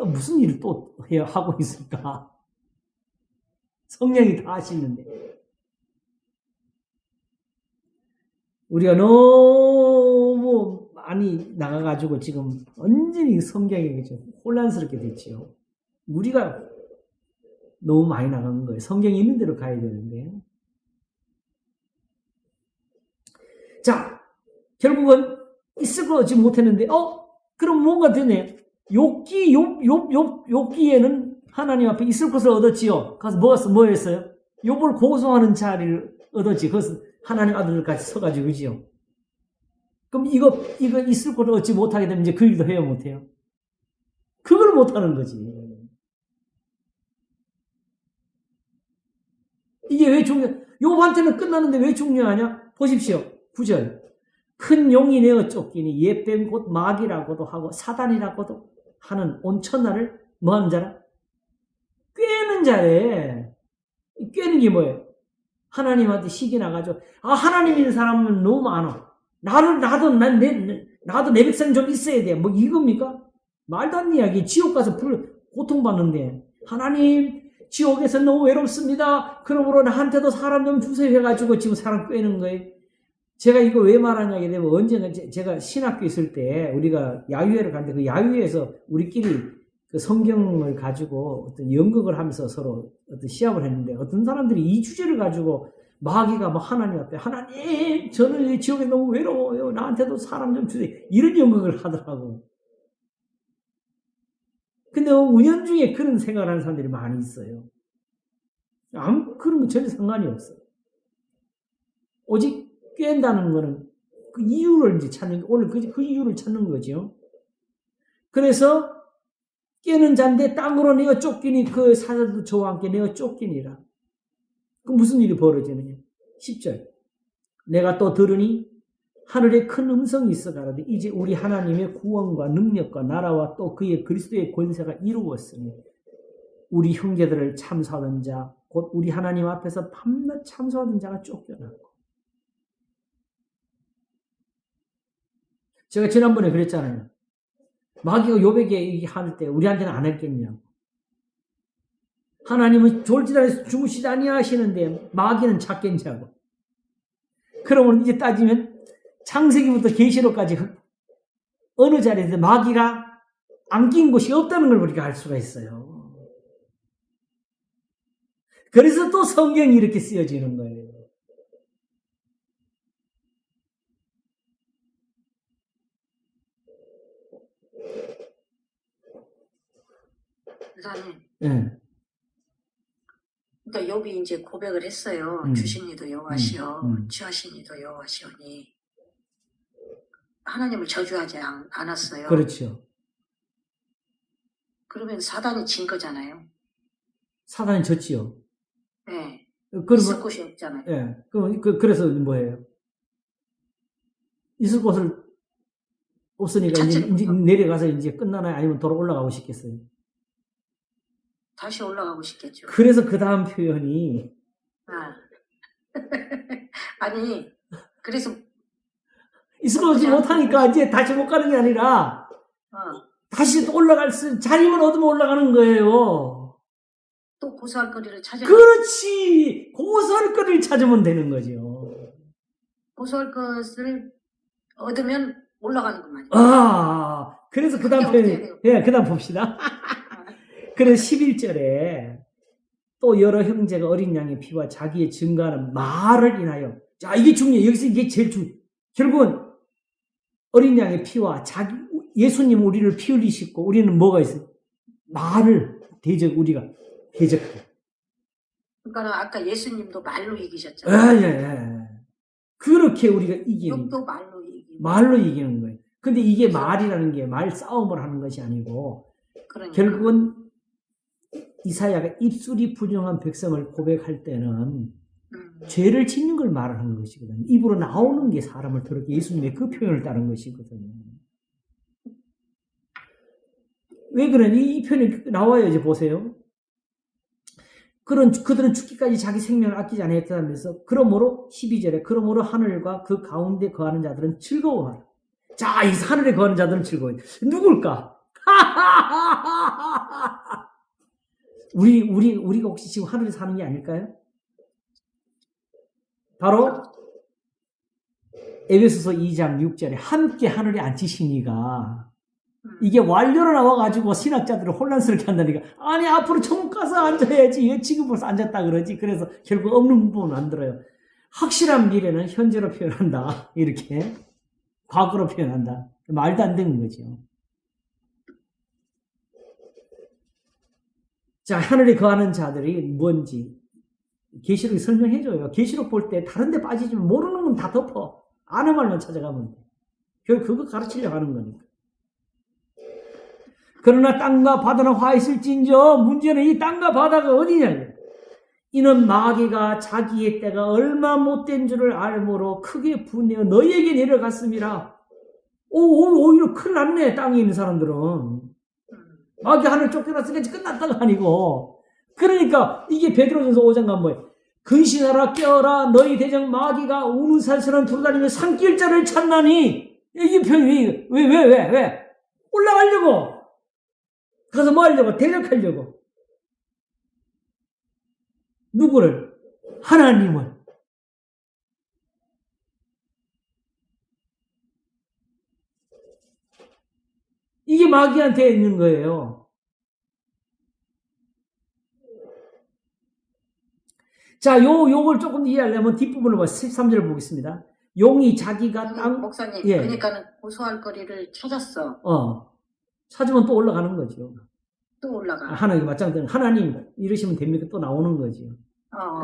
무슨 일을 또 하고 있을까? 성령이 다 하시는데. 우리가 너무 많이 나가가지고 지금 완전히 성경이 혼란스럽게 됐지요. 우리가 너무 많이 나간 거예요. 성경이 있는 대로 가야 되는데. 자, 결국은 있을 거 얻지 못했는데, 그럼 뭔가 되네. 욥기에는 하나님 앞에 있을 것을 얻었지요. 가서 뭐 했어요? 욥을 고소하는 자리를 얻었지. 그것은 하나님 아들들 같이 서가지고, 그지요? 그럼 이거 있을 것을 얻지 못하게 되면 이제 그 일도 해요, 못해요? 그걸 못하는 거지. 이게 왜 욥한테는 끝나는데 왜 중요하냐? 보십시오. 9절. 큰 용이 내어 쫓기니 옛뱀 곧 마귀라고도 하고 사단이라고도 하는 온 천하를 뭐하는 자라? 꿰는 자래. 꿰는 게 뭐예요? 하나님한테 시기 나가지고 하나님 있는 사람은 너무 많아. 나도 내 백성 좀 있어야 돼. 뭐 이겁니까? 말도 안 되는 이야기. 지옥 가서 고통받는데 하나님 지옥에서 너무 외롭습니다. 그러므로 나한테도 사람 좀 주세요 해가지고 지금 사람 꿰는 거예요. 제가 이거 왜 말하냐게 되면 언젠가 제가 신학교 있을 때 우리가 야유회를 갔는데 그 야유회에서 우리끼리 그 성경을 가지고 어떤 연극을 하면서 서로 어떤 시합을 했는데 어떤 사람들이 이 주제를 가지고 마귀가 뭐 하나님 앞에 하나님 저는 지옥에 너무 외로워요. 나한테도 사람 좀 주세요. 이런 연극을 하더라고. 근데 은연중에 그런 생각을 하는 사람들이 많이 있어요. 그런 거 전혀 상관이 없어요. 오직 깬다는 거는 그 이유를 이제 찾는, 오늘 그 이유를 찾는 거죠. 그래서 깨는 자인데 땅으로 내어 쫓기니 그 사자도 저와 함께 내어 쫓기니라. 그 무슨 일이 벌어지느냐? 10절. 내가 또 들으니 하늘에 큰 음성이 있어 가라되 이제 우리 하나님의 구원과 능력과 나라와 또 그의 그리스도의 권세가 이루었으니 우리 형제들을 참소하던 자, 곧 우리 하나님 앞에서 밤낮 참소하던 자가 쫓겨났고. 제가 지난번에 그랬잖아요. 마귀가 욥에게 할 때 우리한테는 안 했겠냐고. 하나님은 졸지단에서 주무시지 아니하시는데 마귀는 작겠냐고. 그러면 이제 따지면 창세기부터 계시록까지 어느 자리에서 마귀가 안 낀 곳이 없다는 걸 우리가 알 수가 있어요. 그래서 또 성경이 이렇게 쓰여지는 거예요. 목사님. 네. 그러니까 욥이 이제 고백을 했어요. 주신 이도 여호와시오, 취하신 이도 여호와시오니 하나님을 저주하지 않았어요. 그렇죠. 그러면 사단이 진 거잖아요. 사단이 졌지요. 네. 그러면, 있을 곳이 없잖아요. 네. 그래서 뭐예요? 있을 곳을 없으니까 이제 내려가서 이제 끝나나요? 아니면 돌아 올라가고 싶겠어요? 다시 올라가고 싶겠죠. 그래서 그 다음 표현이 아니 그래서 있을 곳 없이 못하니까 이제 다시 못 가는 게 아니라 다시 또 올라갈 자리만 얻으면 올라가는 거예요. 또 고소할 거리를 찾아. 그렇지. 고소할 거리를 찾으면 되는 거죠. 고소할 것을 얻으면 올라가는 것만이에요. 그래서 그 다음 표현이, 예, 그 다음 봅시다. 그래서 11절에 또 여러 형제가 어린 양의 피와 자기의 증거하는 말을 인하여. 자, 이게 중요해요. 여기서 이게 제일 결국은 어린 양의 피와 예수님 우리를 피 흘리시고 우리는 뭐가 있어요? 말을 우리가 대적해요. 그러니까 아까 예수님도 말로 이기셨잖아요. 예. 그렇게 우리가 이기는. 욥도 말로 이기는 거예요. 근데 이게 말이라는 게 말 싸움을 하는 것이 아니고 그러니까. 결국은 이사야가 입술이 부정한 백성을 고백할 때는 죄를 짓는 걸 말하는 것이거든요. 입으로 나오는 게 사람을 더럽게 예수님의 그 표현을 따른 것이거든요. 왜 그러니? 이 표현이 나와요. 이제 보세요. 그들은 죽기까지 자기 생명을 아끼지 아니했다면서 그러므로 12절에 그러므로 하늘과 그 가운데 거하는 자들은 즐거워하라. 자, 이 하늘에 거하는 자들은 즐거워해. 누굴까? 우리가 혹시 지금 하늘에 사는 게 아닐까요? 바로 에베소서 2장 6절에 함께 하늘에 앉히시니가 이게 완료로 나와가지고 신학자들을 혼란스럽게 한다니까. 아니 앞으로 천국 가서 앉아야지 왜 지금 벌써 앉았다 그러지. 그래서 결국 없는 부분을 만들어요. 확실한 미래는 현재로 표현한다. 이렇게 과거로 표현한다. 말도 안 되는 거죠. 자, 하늘에 거하는 자들이 뭔지 계시록이 설명해줘요. 계시록 볼 때 다른 데 빠지지만 모르는 건 다 덮어. 아는 말만 찾아가면 돼. 결국 그거 가르치려고 하는 거니까. 그러나 땅과 바다는 화있을진저 문제는 이 땅과 바다가 어디냐. 이는 마귀가 자기의 때가 얼마 못된 줄을 알므로 크게 분내어 너희에게 내려갔습니다. 오히려 큰일 났네. 땅에 있는 사람들은. 마귀 하늘 쫓겨났으니까 끝났다가 아니고. 그러니까 이게 베드로전서 5장 가면 뭐예요? 근신하라 깨어라 너희 대장 마귀가 우는 산처럼 돌아다니며 산길 자를 찾나니. 이게 표현이 왜 올라가려고 가서 뭐 하려고? 대적하려고. 누구를? 하나님을. 이게 마귀한테 있는 거예요. 자, 요걸 조금 이해하려면 뒷부분을 13절을 보겠습니다. 용이 자기가 땅, 목사님, 예. 그러니까는 고소할 거리를 찾았어. 찾으면 또 올라가는 거죠. 또 올라가. 하나님 마찬가지로 하나님 이러시면 됩니까? 또 나오는 거죠.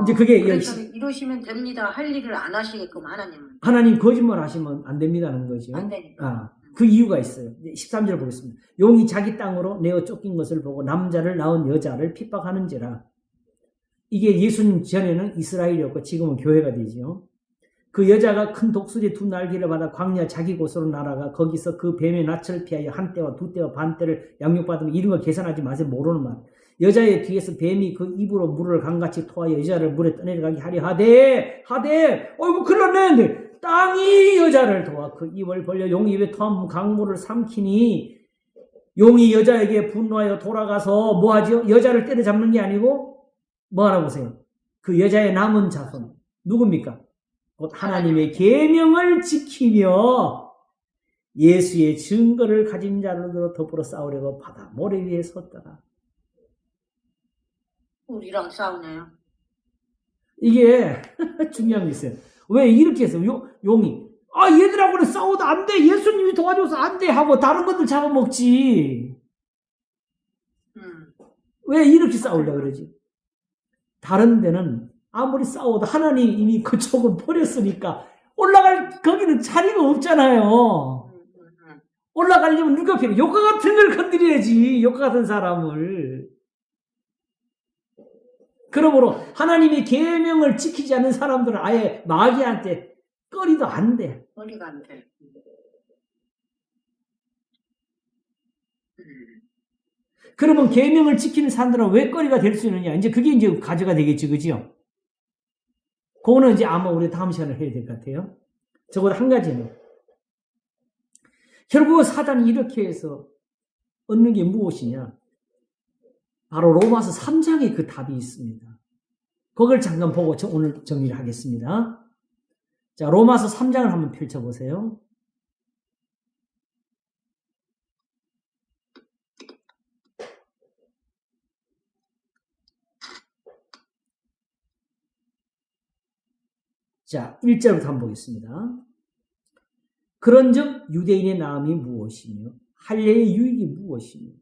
이제 그게 그러니까 이러시면 됩니다. 할 일을 안 하시게끔 하나님은. 하나님 거짓말 하시면 안 됩니다는 거죠. 안 되니까. 그 이유가 있어요. 13절 보겠습니다. 용이 자기 땅으로 내어 쫓긴 것을 보고 남자를 낳은 여자를 핍박하는지라. 이게 예수님 전에는 이스라엘이었고 지금은 교회가 되죠. 그 여자가 큰 독수리 두 날개를 받아 광야 자기 곳으로 날아가 거기서 그 뱀의 낯을 피하여 한 때와 두 때와 반 때를 양육받으면 이런 거 계산하지 마세요. 모르는 말. 여자의 뒤에서 뱀이 그 입으로 물을 강같이 토하여 여자를 물에 떠내려가게 하려 하되 어이구 큰일 났네. 땅이 여자를 도와 그 입을 벌려 용 입에 토한 강물을 삼키니 용이 여자에게 분노하여 돌아가서 뭐하죠? 여자를 때려잡는 게 아니고 뭐 하나 보세요. 그 여자의 남은 자손 누굽니까? 곧 하나님의 계명을 지키며 예수의 증거를 가진 자들로 더불어 싸우려고 바다 모래 위에 섰더라. 우리랑 싸우네요. 이게 중요한 게 있어요. 왜 이렇게 해서 용이 얘들하고는 싸워도 안 돼. 예수님이 도와줘서 안 돼 하고 다른 것들 잡아먹지. 왜 이렇게 싸우려고 그러지? 다른 데는 아무리 싸워도 하나님 이미 그쪽은 버렸으니까 올라갈 거기는 자리가 없잖아요. 올라가려면 누가 필요해? 요가 같은 걸 건드려야지. 요가 같은 사람을. 그러므로 하나님의 계명을 지키지 않는 사람들은 아예 마귀한테 꺼리도 안 돼. 꺼리가 안 돼. 그러면 계명을 지키는 사람들은 왜 꺼리가 될 수 있느냐? 이제 그게 이제 가져가 되겠지, 그죠? 그거는 이제 아마 우리 다음 시간에 해야 될 것 같아요. 적어도 한 가지는. 결국 사단이 이렇게 해서 얻는 게 무엇이냐? 바로 로마서 3장에 그 답이 있습니다. 그걸 잠깐 보고 오늘 정리를 하겠습니다. 자, 로마서 3장을 한번 펼쳐보세요. 자, 1절부터 한번 보겠습니다. 그런즉 유대인의 나음이 무엇이며 할례의 유익이 무엇이며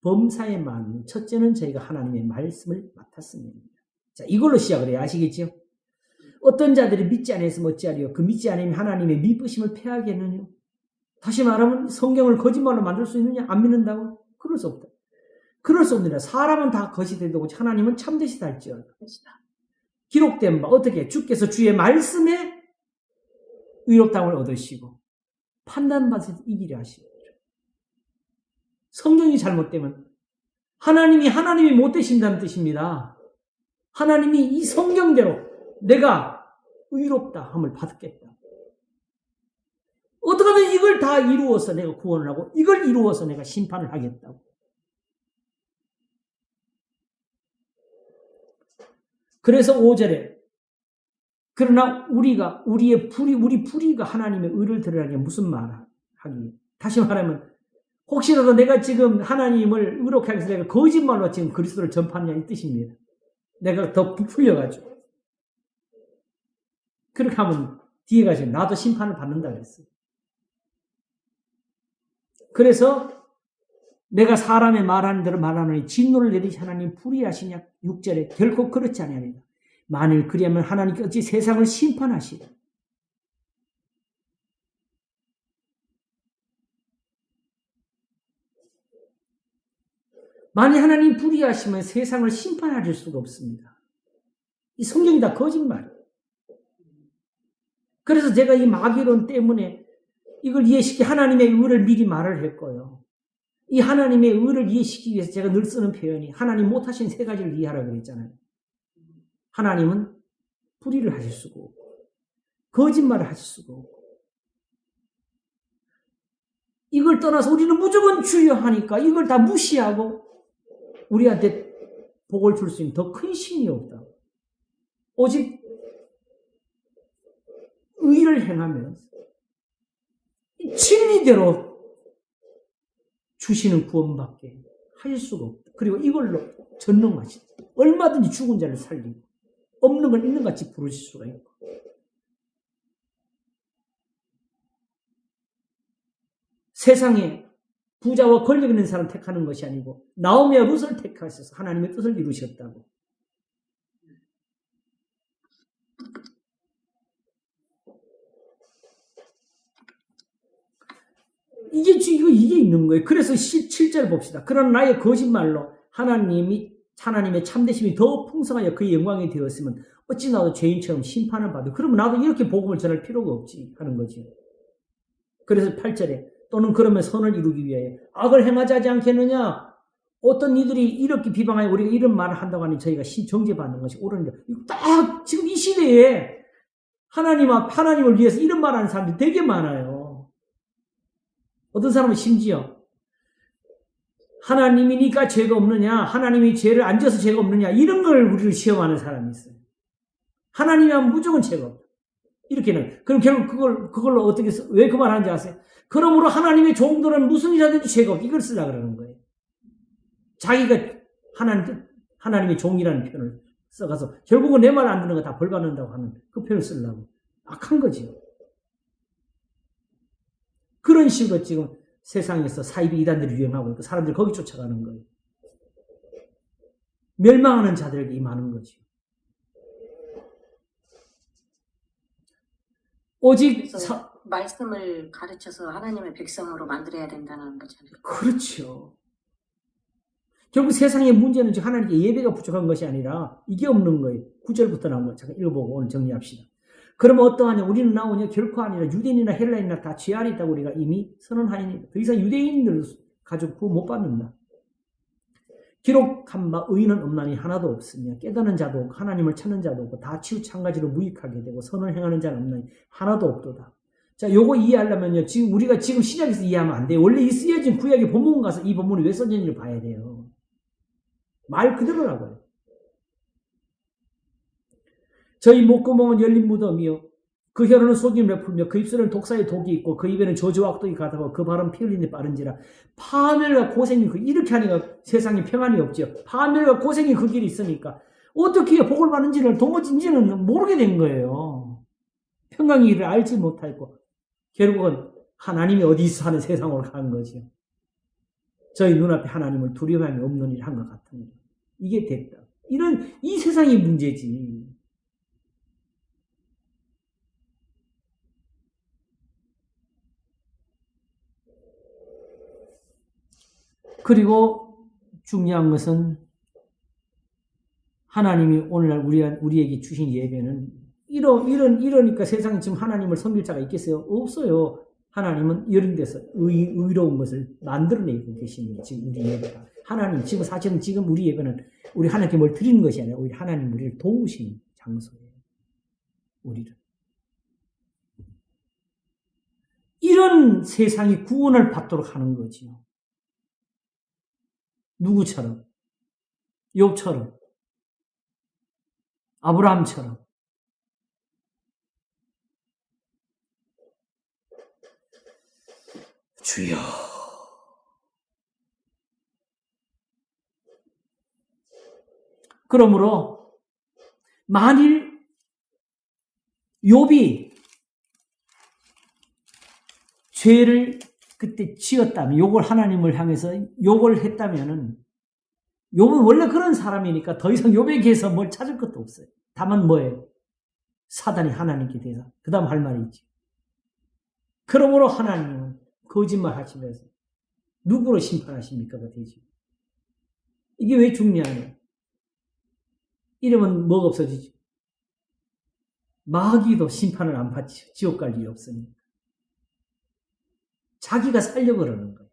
범사의 마음이 첫째는 저희가 하나님의 말씀을 맡았습니다. 자, 이걸로 시작을 해요. 아시겠죠? 어떤 자들이 믿지 않아서 어찌하리요? 그 믿지 않으면 하나님의 미쁘심을 패하겠느냐? 다시 말하면 성경을 거짓말로 만들 수 있느냐? 안 믿는다고? 그럴 수 없다. 그럴 수 없느냐? 사람은 다 것이 되고 하나님은 참되시 달지어다. 기록된 바 어떻게 주께서 주의 말씀에 의롭다함을 얻으시고 판단받아서 이기려 하시고 성경이 잘못되면 하나님이 못되신다는 뜻입니다. 하나님이 이 성경대로 내가 의롭다 함을 받겠다. 어떻게든 이걸 다 이루어서 내가 구원을 하고 이걸 이루어서 내가 심판을 하겠다고. 그래서 5절에 그러나 우리 불의가 하나님의 의를 드러나게 무슨 말을 하기. 다시 말하면 혹시라도 내가 지금 하나님을 의롭게 하기 위해서 내가 거짓말로 지금 그리스도를 전파하느냐 이 뜻입니다. 내가 더 부풀려가지고. 그렇게 하면 뒤에 가서 나도 심판을 받는다 그랬어요. 그래서 내가 사람의 말하는 대로 말하노니 진노를 내리시 하나님 불의하시냐 6절에 결코 그렇지 아니하리라. 만일 그리하면 하나님께 어찌 세상을 심판하시리라. 만일 하나님 불의하시면 세상을 심판하실 수가 없습니다. 이 성경이 다 거짓말이에요. 그래서 제가 이 마귀론 때문에 이걸 이해시키 하나님의 의를 미리 말을 했고요. 이 하나님의 의를 이해시키기 위해서 제가 늘 쓰는 표현이 하나님 못하신 세 가지를 이해하라고 그랬잖아요. 하나님은 불의를 하실 수가 없고 거짓말을 하실 수가 없고 이걸 떠나서 우리는 무조건 주여 하니까 이걸 다 무시하고 우리한테 복을 줄 수 있는 더 큰 신이 없다. 오직 의를 행하면서 진리대로 주시는 구원밖에 할 수가 없다. 그리고 이걸로 전능하시다. 얼마든지 죽은 자를 살리고 없는 걸 있는 같이 부르실 수가 있고 세상에 부자와 권력 있는 사람 택하는 것이 아니고 나오미와 룻을 택하셔서 하나님의 뜻을 이루셨다고. 이게 있는 거예요. 그래서 17절 봅시다. 그러나 나의 거짓말로 하나님의 참되심이 더 풍성하여 그의 영광이 되었으면 어찌 나도 죄인처럼 심판을 받아. 그러면 나도 이렇게 복음을 전할 필요가 없지 하는 거지. 그래서 8절에 또는 그러면 선을 이루기 위하여 악을 행하지 하지 않겠느냐. 어떤 이들이 이렇게 비방하여 우리가 이런 말을 한다고 하니 저희가 정죄받는 것이 옳은데 딱 지금 이 시대에 하나님을 위해서 이런 말하는 사람들이 되게 많아요. 어떤 사람은 심지어 하나님이니까 죄가 없느냐, 하나님이 죄를 안 져서 죄가 없느냐 이런 걸 우리를 시험하는 사람이 있어요. 하나님이 하면 무조건 죄가 없다. 이렇게는. 그럼 결국 그걸로 어떻게 왜 그 말 하는지 아세요? 그러므로 하나님의 종들은 무슨 일하든지 죄가 없다. 이걸 쓰려고 그러는 거예요. 자기가 하나님의 종이라는 표현을 써가서 결국은 내 말 안 듣는 거 다 벌 받는다고 하는 그 표현을 쓰려고. 악한 거지요. 그런 식으로 지금 세상에서 사이비 이단들이 유행하고 있고 사람들이 거기 쫓아가는 거예요. 멸망하는 자들에게 임하는 거죠. 오직 말씀을 가르쳐서 하나님의 백성으로 만들어야 된다는 거잖아요. 그렇죠. 결국 세상의 문제는 하나님께 예배가 부족한 것이 아니라 이게 없는 거예요. 9절부터 나온 거 잠깐 읽어보고 오늘 정리합시다. 그러면 어떠하냐? 우리는 나오냐? 결코 아니라 유대인이나 헬라인이나 다 죄 안에 있다고 우리가 이미 선언하니 더 이상 유대인들 가지고 구원 못 받는다. 기록한 바 의인은 없나니 하나도 없으며 깨닫는 자도 없고 하나님을 찾는 자도 없고 다 치우찬가지로 무익하게 되고 선을 행하는 자는 없나니 하나도 없도다. 자, 요거 이해하려면요. 우리가 지금 시작에서 이해하면 안 돼요. 원래 이 쓰여진 구약의 본문 가서 이 본문이 왜 써졌는지를 봐야 돼요. 말 그대로라고요. 저희 목구멍은 열린 무덤이요. 그 혀로는 속임을 풀며 그 입술에는 독사의 독이 있고 그 입에는 저주와 악독이 가득하고 그 발은 피 흘리는 데 빠른지라. 파멸과 고생이 이렇게 하니까 세상에 평안이 없죠. 파멸과 고생이 그 길이 있으니까 어떻게 복을 받는지를 도무지 이제는 모르게 된 거예요. 평강의 길을 알지 못하고 결국은 하나님이 어디서 사는 세상으로 간 거죠. 저희 눈앞에 하나님을 두려움이 없는 일을 한 것 같은 거예요. 이게 됐다. 이 세상이 문제지. 그리고 중요한 것은 하나님이 오늘날 우리에게 주신 예배는 이러니까 세상에 지금 하나님을 섬길 자가 있겠어요? 없어요. 하나님은 이런 데서 의로운 것을 만들어내고 계시는 게 지금 우리 예배가. 하나님, 지금 사실은 지금 우리 예배는 우리 하나님께 뭘 드리는 것이 아니라 우리 하나님 우리를 도우신 장소예요. 우리를. 이런 세상이 구원을 받도록 하는 거지요. 누구처럼? 욥처럼. 아브라함처럼. 주여. 그러므로 만일 욥이 죄를 그때 지었다면, 욕을 하나님을 향해서 욕을 했다면은, 욥은 원래 그런 사람이니까 더 이상 욥에게서 뭘 찾을 것도 없어요. 다만 뭐예요? 사단이 하나님께 대해서 그 다음 할 말이 있죠. 그러므로 하나님은 거짓말 하시면서 누구로 심판하십니까가 되죠. 이게 왜 중요하냐? 이러면 뭐가 없어지죠? 마귀도 심판을 안 받죠. 지옥 갈 일이 없으니까. 자기가 살려고 그러는 거예요.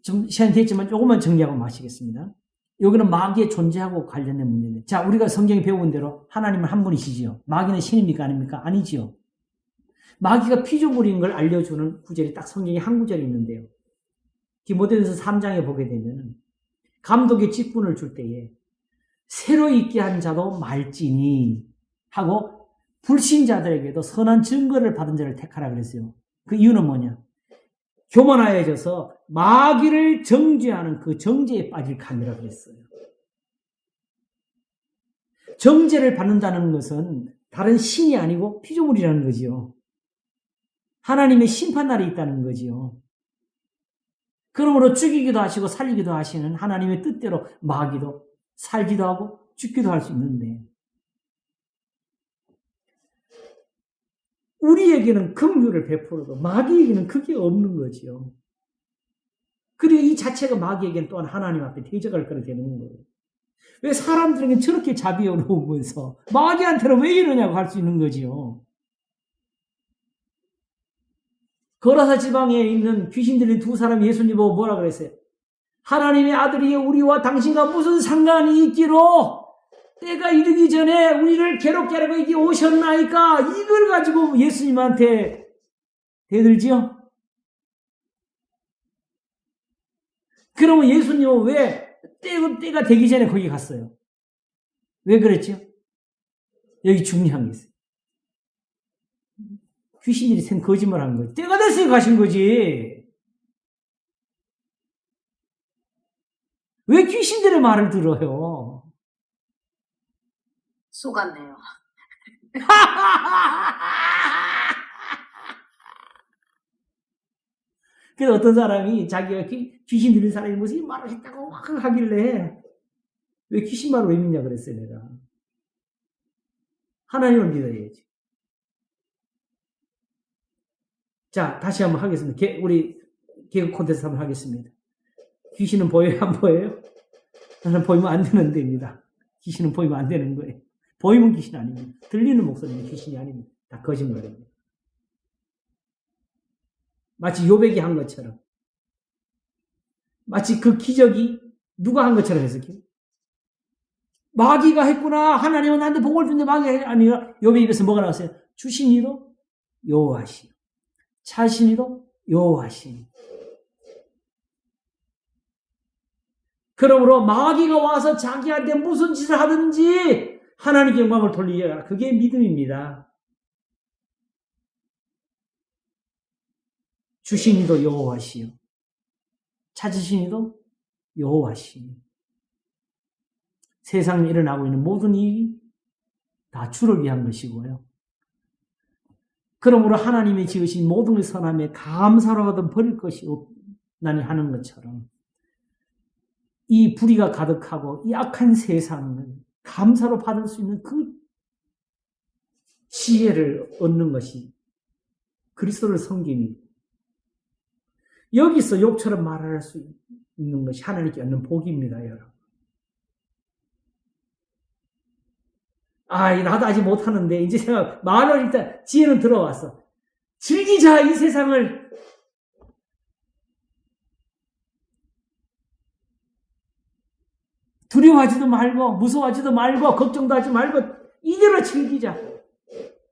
좀 시간이 됐지만 조금만 정리하고 마치겠습니다. 여기는 마귀의 존재하고 관련된 문제인데, 자, 우리가 성경에 배운 대로 하나님은 한 분이시지요. 마귀는 신입니까? 아닙니까? 아니지요. 마귀가 피조물인 걸 알려주는 구절이 딱 성경에 한 구절이 있는데요. 디모데전서 3장에 보게 되면 감독의 직분을 줄 때에 새로 있게 한 자도 말지니 하고 불신자들에게도 선한 증거를 받은 자를 택하라 그랬어요. 그 이유는 뭐냐? 교만하여져서 마귀를 정죄하는 그 정죄에 빠질 감이라 그랬어요. 정죄를 받는다는 것은 다른 신이 아니고 피조물이라는 거지요. 하나님의 심판날이 있다는 거지요. 그러므로 죽이기도 하시고 살리기도 하시는 하나님의 뜻대로 마귀도 살기도 하고 죽기도 할 수 있는데, 우리에게는 긍휼을 베풀어도 마귀에게는 그게 없는 거지요. 그리고 이 자체가 마귀에게는 또한 하나님 앞에 대적할 거라 되는 거예요. 왜 사람들에게는 저렇게 자비로우면서 마귀한테는 왜 이러냐고 할 수 있는 거지요. 거라사 지방에 있는 귀신 들린 두 사람이 예수님 보고 뭐라 그랬어요? 하나님의 아들이 우리와 당신과 무슨 상관이 있기로 때가 이르기 전에 우리를 괴롭게 하려고 여기 오셨나이까? 이걸 가지고 예수님한테 대들지요? 그러면 예수님은 왜 때가 되기 전에 거기 갔어요? 왜 그랬죠? 여기 중요한 게 있어요. 귀신들이 센 거짓말 하는 거지. 때가 됐으니 가신 거지. 왜 귀신들의 말을 들어요? 속았네요. 그래서 어떤 사람이 자기가 귀신 들린 사람이 무슨 말을 했다고 막 하길래 왜 귀신 말을 왜 믿냐 그랬어요, 내가. 하나님을 믿어야지. 자, 다시 한번 하겠습니다. 우리 개그 콘텐츠 한번 하겠습니다. 귀신은 보여요, 안 보여요? 나는 보이면 안 되는 데입니다. 귀신은 보이면 안 되는 거예요. 보이면 귀신 아닙니다. 들리는 목소리는 귀신이 아닙니다. 다 거짓말입니다. 마치 욥에게 한 것처럼, 마치 그 기적이 누가 한 것처럼 해석해요. 마귀가 했구나. 하나님은 나한테 복을 준데 마귀가 아니라 욥의 입에서 뭐가 나왔어요? 주신 이도 여호와시요, 차신 이도 여호와시요. 그러므로 마귀가 와서 자기한테 무슨 짓을 하든지 하나님께 영광을 돌리라. 그게 믿음입니다. 주신 이도 여호와시요, 찾으신 이도 여호와시요. 세상에 일어나고 있는 모든 일이 다 주를 위한 것이고요. 그러므로 하나님이 지으신 모든 선함에 감사로 하든 버릴 것이 없나니 하는 것처럼, 이 불의가 가득하고 이 악한 세상은 감사로 받을 수 있는 그 지혜를 얻는 것이 그리스도를 섬김이고, 여기서 욥처럼 말할 수 있는 것이 하나님께 얻는 복입니다, 여러분. 나도 아직 못하는데 이제 말을 일단 지혜는 들어왔어. 즐기자, 이 세상을. 두려워하지도 말고 무서워하지도 말고 걱정도 하지 말고 이대로 즐기자.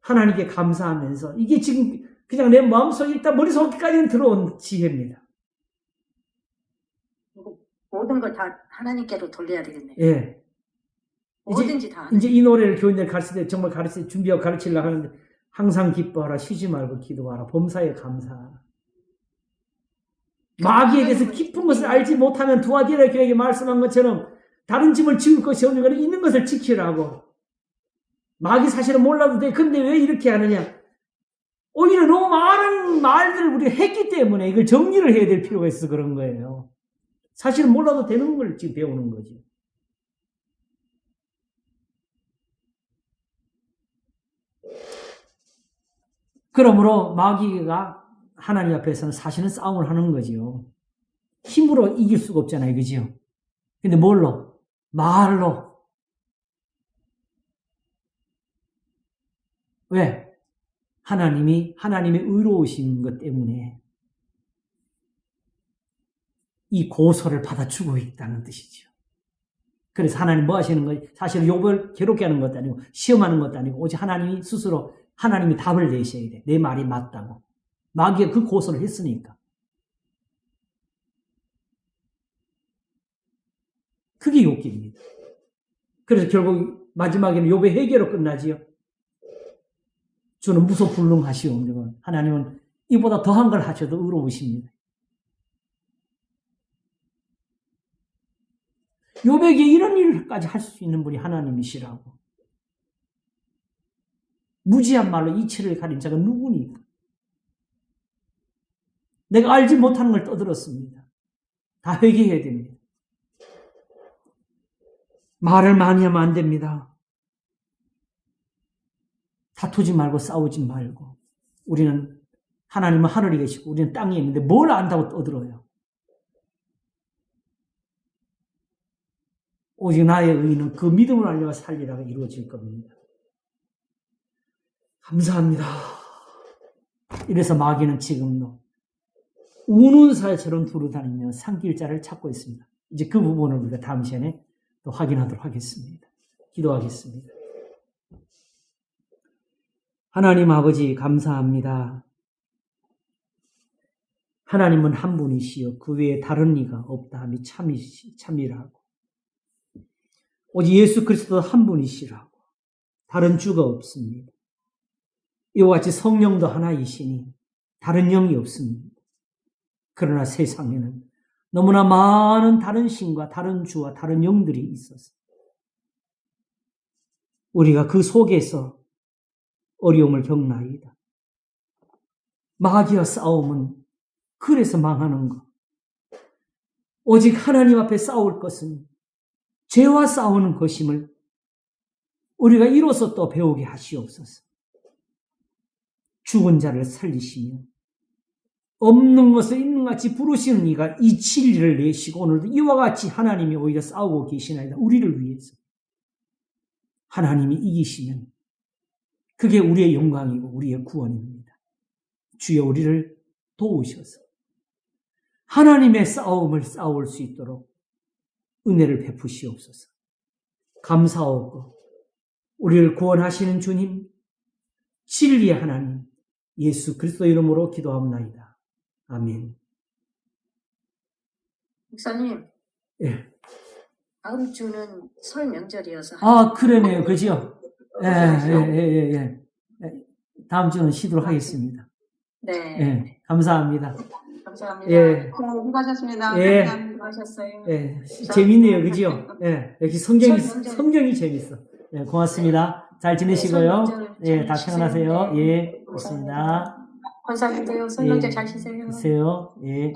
하나님께 감사하면서 이게 지금 그냥 내 마음속에 있다 머릿속까지는 들어온 지혜입니다. 모든 걸 다 하나님께로 돌려야 되겠네요. 예. 뭐든지 다. 이제 이 노래를 교인들 가르칠 때 정말 준비하고 가르치려고 하는데 항상 기뻐하라, 쉬지 말고 기도하라, 범사에 감사하라. 마귀에 대해서 깊은 것을 알지 못하면 두아디라 교회에게 말씀한 것처럼 다른 집을 지을 것이 없는 것은 있는 것을 지키라고. 마귀 사실은 몰라도 돼. 근데 왜 이렇게 하느냐? 오히려 너무 많은 말들을 우리가 했기 때문에 이걸 정리를 해야 될 필요가 있어서 그런 거예요. 사실은 몰라도 되는 걸 지금 배우는 거지. 그러므로 마귀가 하나님 앞에서는 사실은 싸움을 하는 거지요. 힘으로 이길 수가 없잖아요. 그죠? 근데 뭘로? 말로. 왜? 하나님의 의로우신 것 때문에 이 고소를 받아주고 있다는 뜻이죠. 그래서 하나님 뭐 하시는 거예요? 사실 욥을 괴롭게 하는 것도 아니고 시험하는 것도 아니고 오직 하나님이 스스로 하나님이 답을 내셔야 돼. 내 말이 맞다고. 마귀가 그 고소를 했으니까. 그게 욥기입니다. 그래서 결국 마지막에는 욥의 회개로 끝나지요. 주는 무소불능하시오. 하나님은 이보다 더한 걸 하셔도 의로우십니다. 욥에게 이런 일까지 할 수 있는 분이 하나님이시라고. 무지한 말로 이치를 가린 자가 누구니까. 내가 알지 못하는 걸 떠들었습니다. 다 회개해야 됩니다. 말을 많이 하면 안 됩니다. 다투지 말고 싸우지 말고. 우리는 하나님은 하늘에 계시고 우리는 땅에 있는데 뭘 안다고 떠들어요. 오직 나의 의는 그 믿음을 알려 살리라가 이루어질 겁니다. 감사합니다. 이래서 마귀는 지금도 우는 사자처럼 두루다니며 산길자를 찾고 있습니다. 이제 그 부분을 우리가 다음 시간에 또 확인하도록 하겠습니다. 기도하겠습니다. 하나님 아버지 감사합니다. 하나님은 한 분이시여 그 외에 다른 이가 없다 함이 참이라고. 오직 예수 그리스도 한 분이시라고. 다른 주가 없습니다. 이와 같이 성령도 하나이시니 다른 영이 없습니다. 그러나 세상에는 너무나 많은 다른 신과 다른 주와 다른 영들이 있어서 우리가 그 속에서 어려움을 겪나이다. 마귀와 싸움은 그래서 망하는 것. 오직 하나님 앞에 싸울 것은 죄와 싸우는 것임을 우리가 이로써 또 배우게 하시옵소서. 죽은 자를 살리시며 없는 것을 있는 같이 부르시는 이가 이 진리를 내시고 오늘도 이와 같이 하나님이 오히려 싸우고 계시나이다. 우리를 위해서. 하나님이 이기시면 그게 우리의 영광이고 우리의 구원입니다. 주여 우리를 도우셔서 하나님의 싸움을 싸울 수 있도록 은혜를 베푸시옵소서. 감사하고 우리를 구원하시는 주님, 진리의 하나님, 예수 그리스도 이름으로 기도합나이다. 아멘. 목사님, 예. 다음 주는 설 명절이어서. 아, 그러네요. 그죠? 예. 다음 주는 쉬도록 하겠습니다. 네. 예. 감사합니다. 감사합니다. 예. 수고하셨습니다. 예. 감사하셨어요. 예. 재밌네요. 그죠? 예. 역시 성경이 재밌어. 예. 고맙습니다. 잘 지내시고요. 예. 다 평안하세요. 예. 고맙습니다. 감사합니다. 설명절 잘 쉬세요. 쉬세요. 예.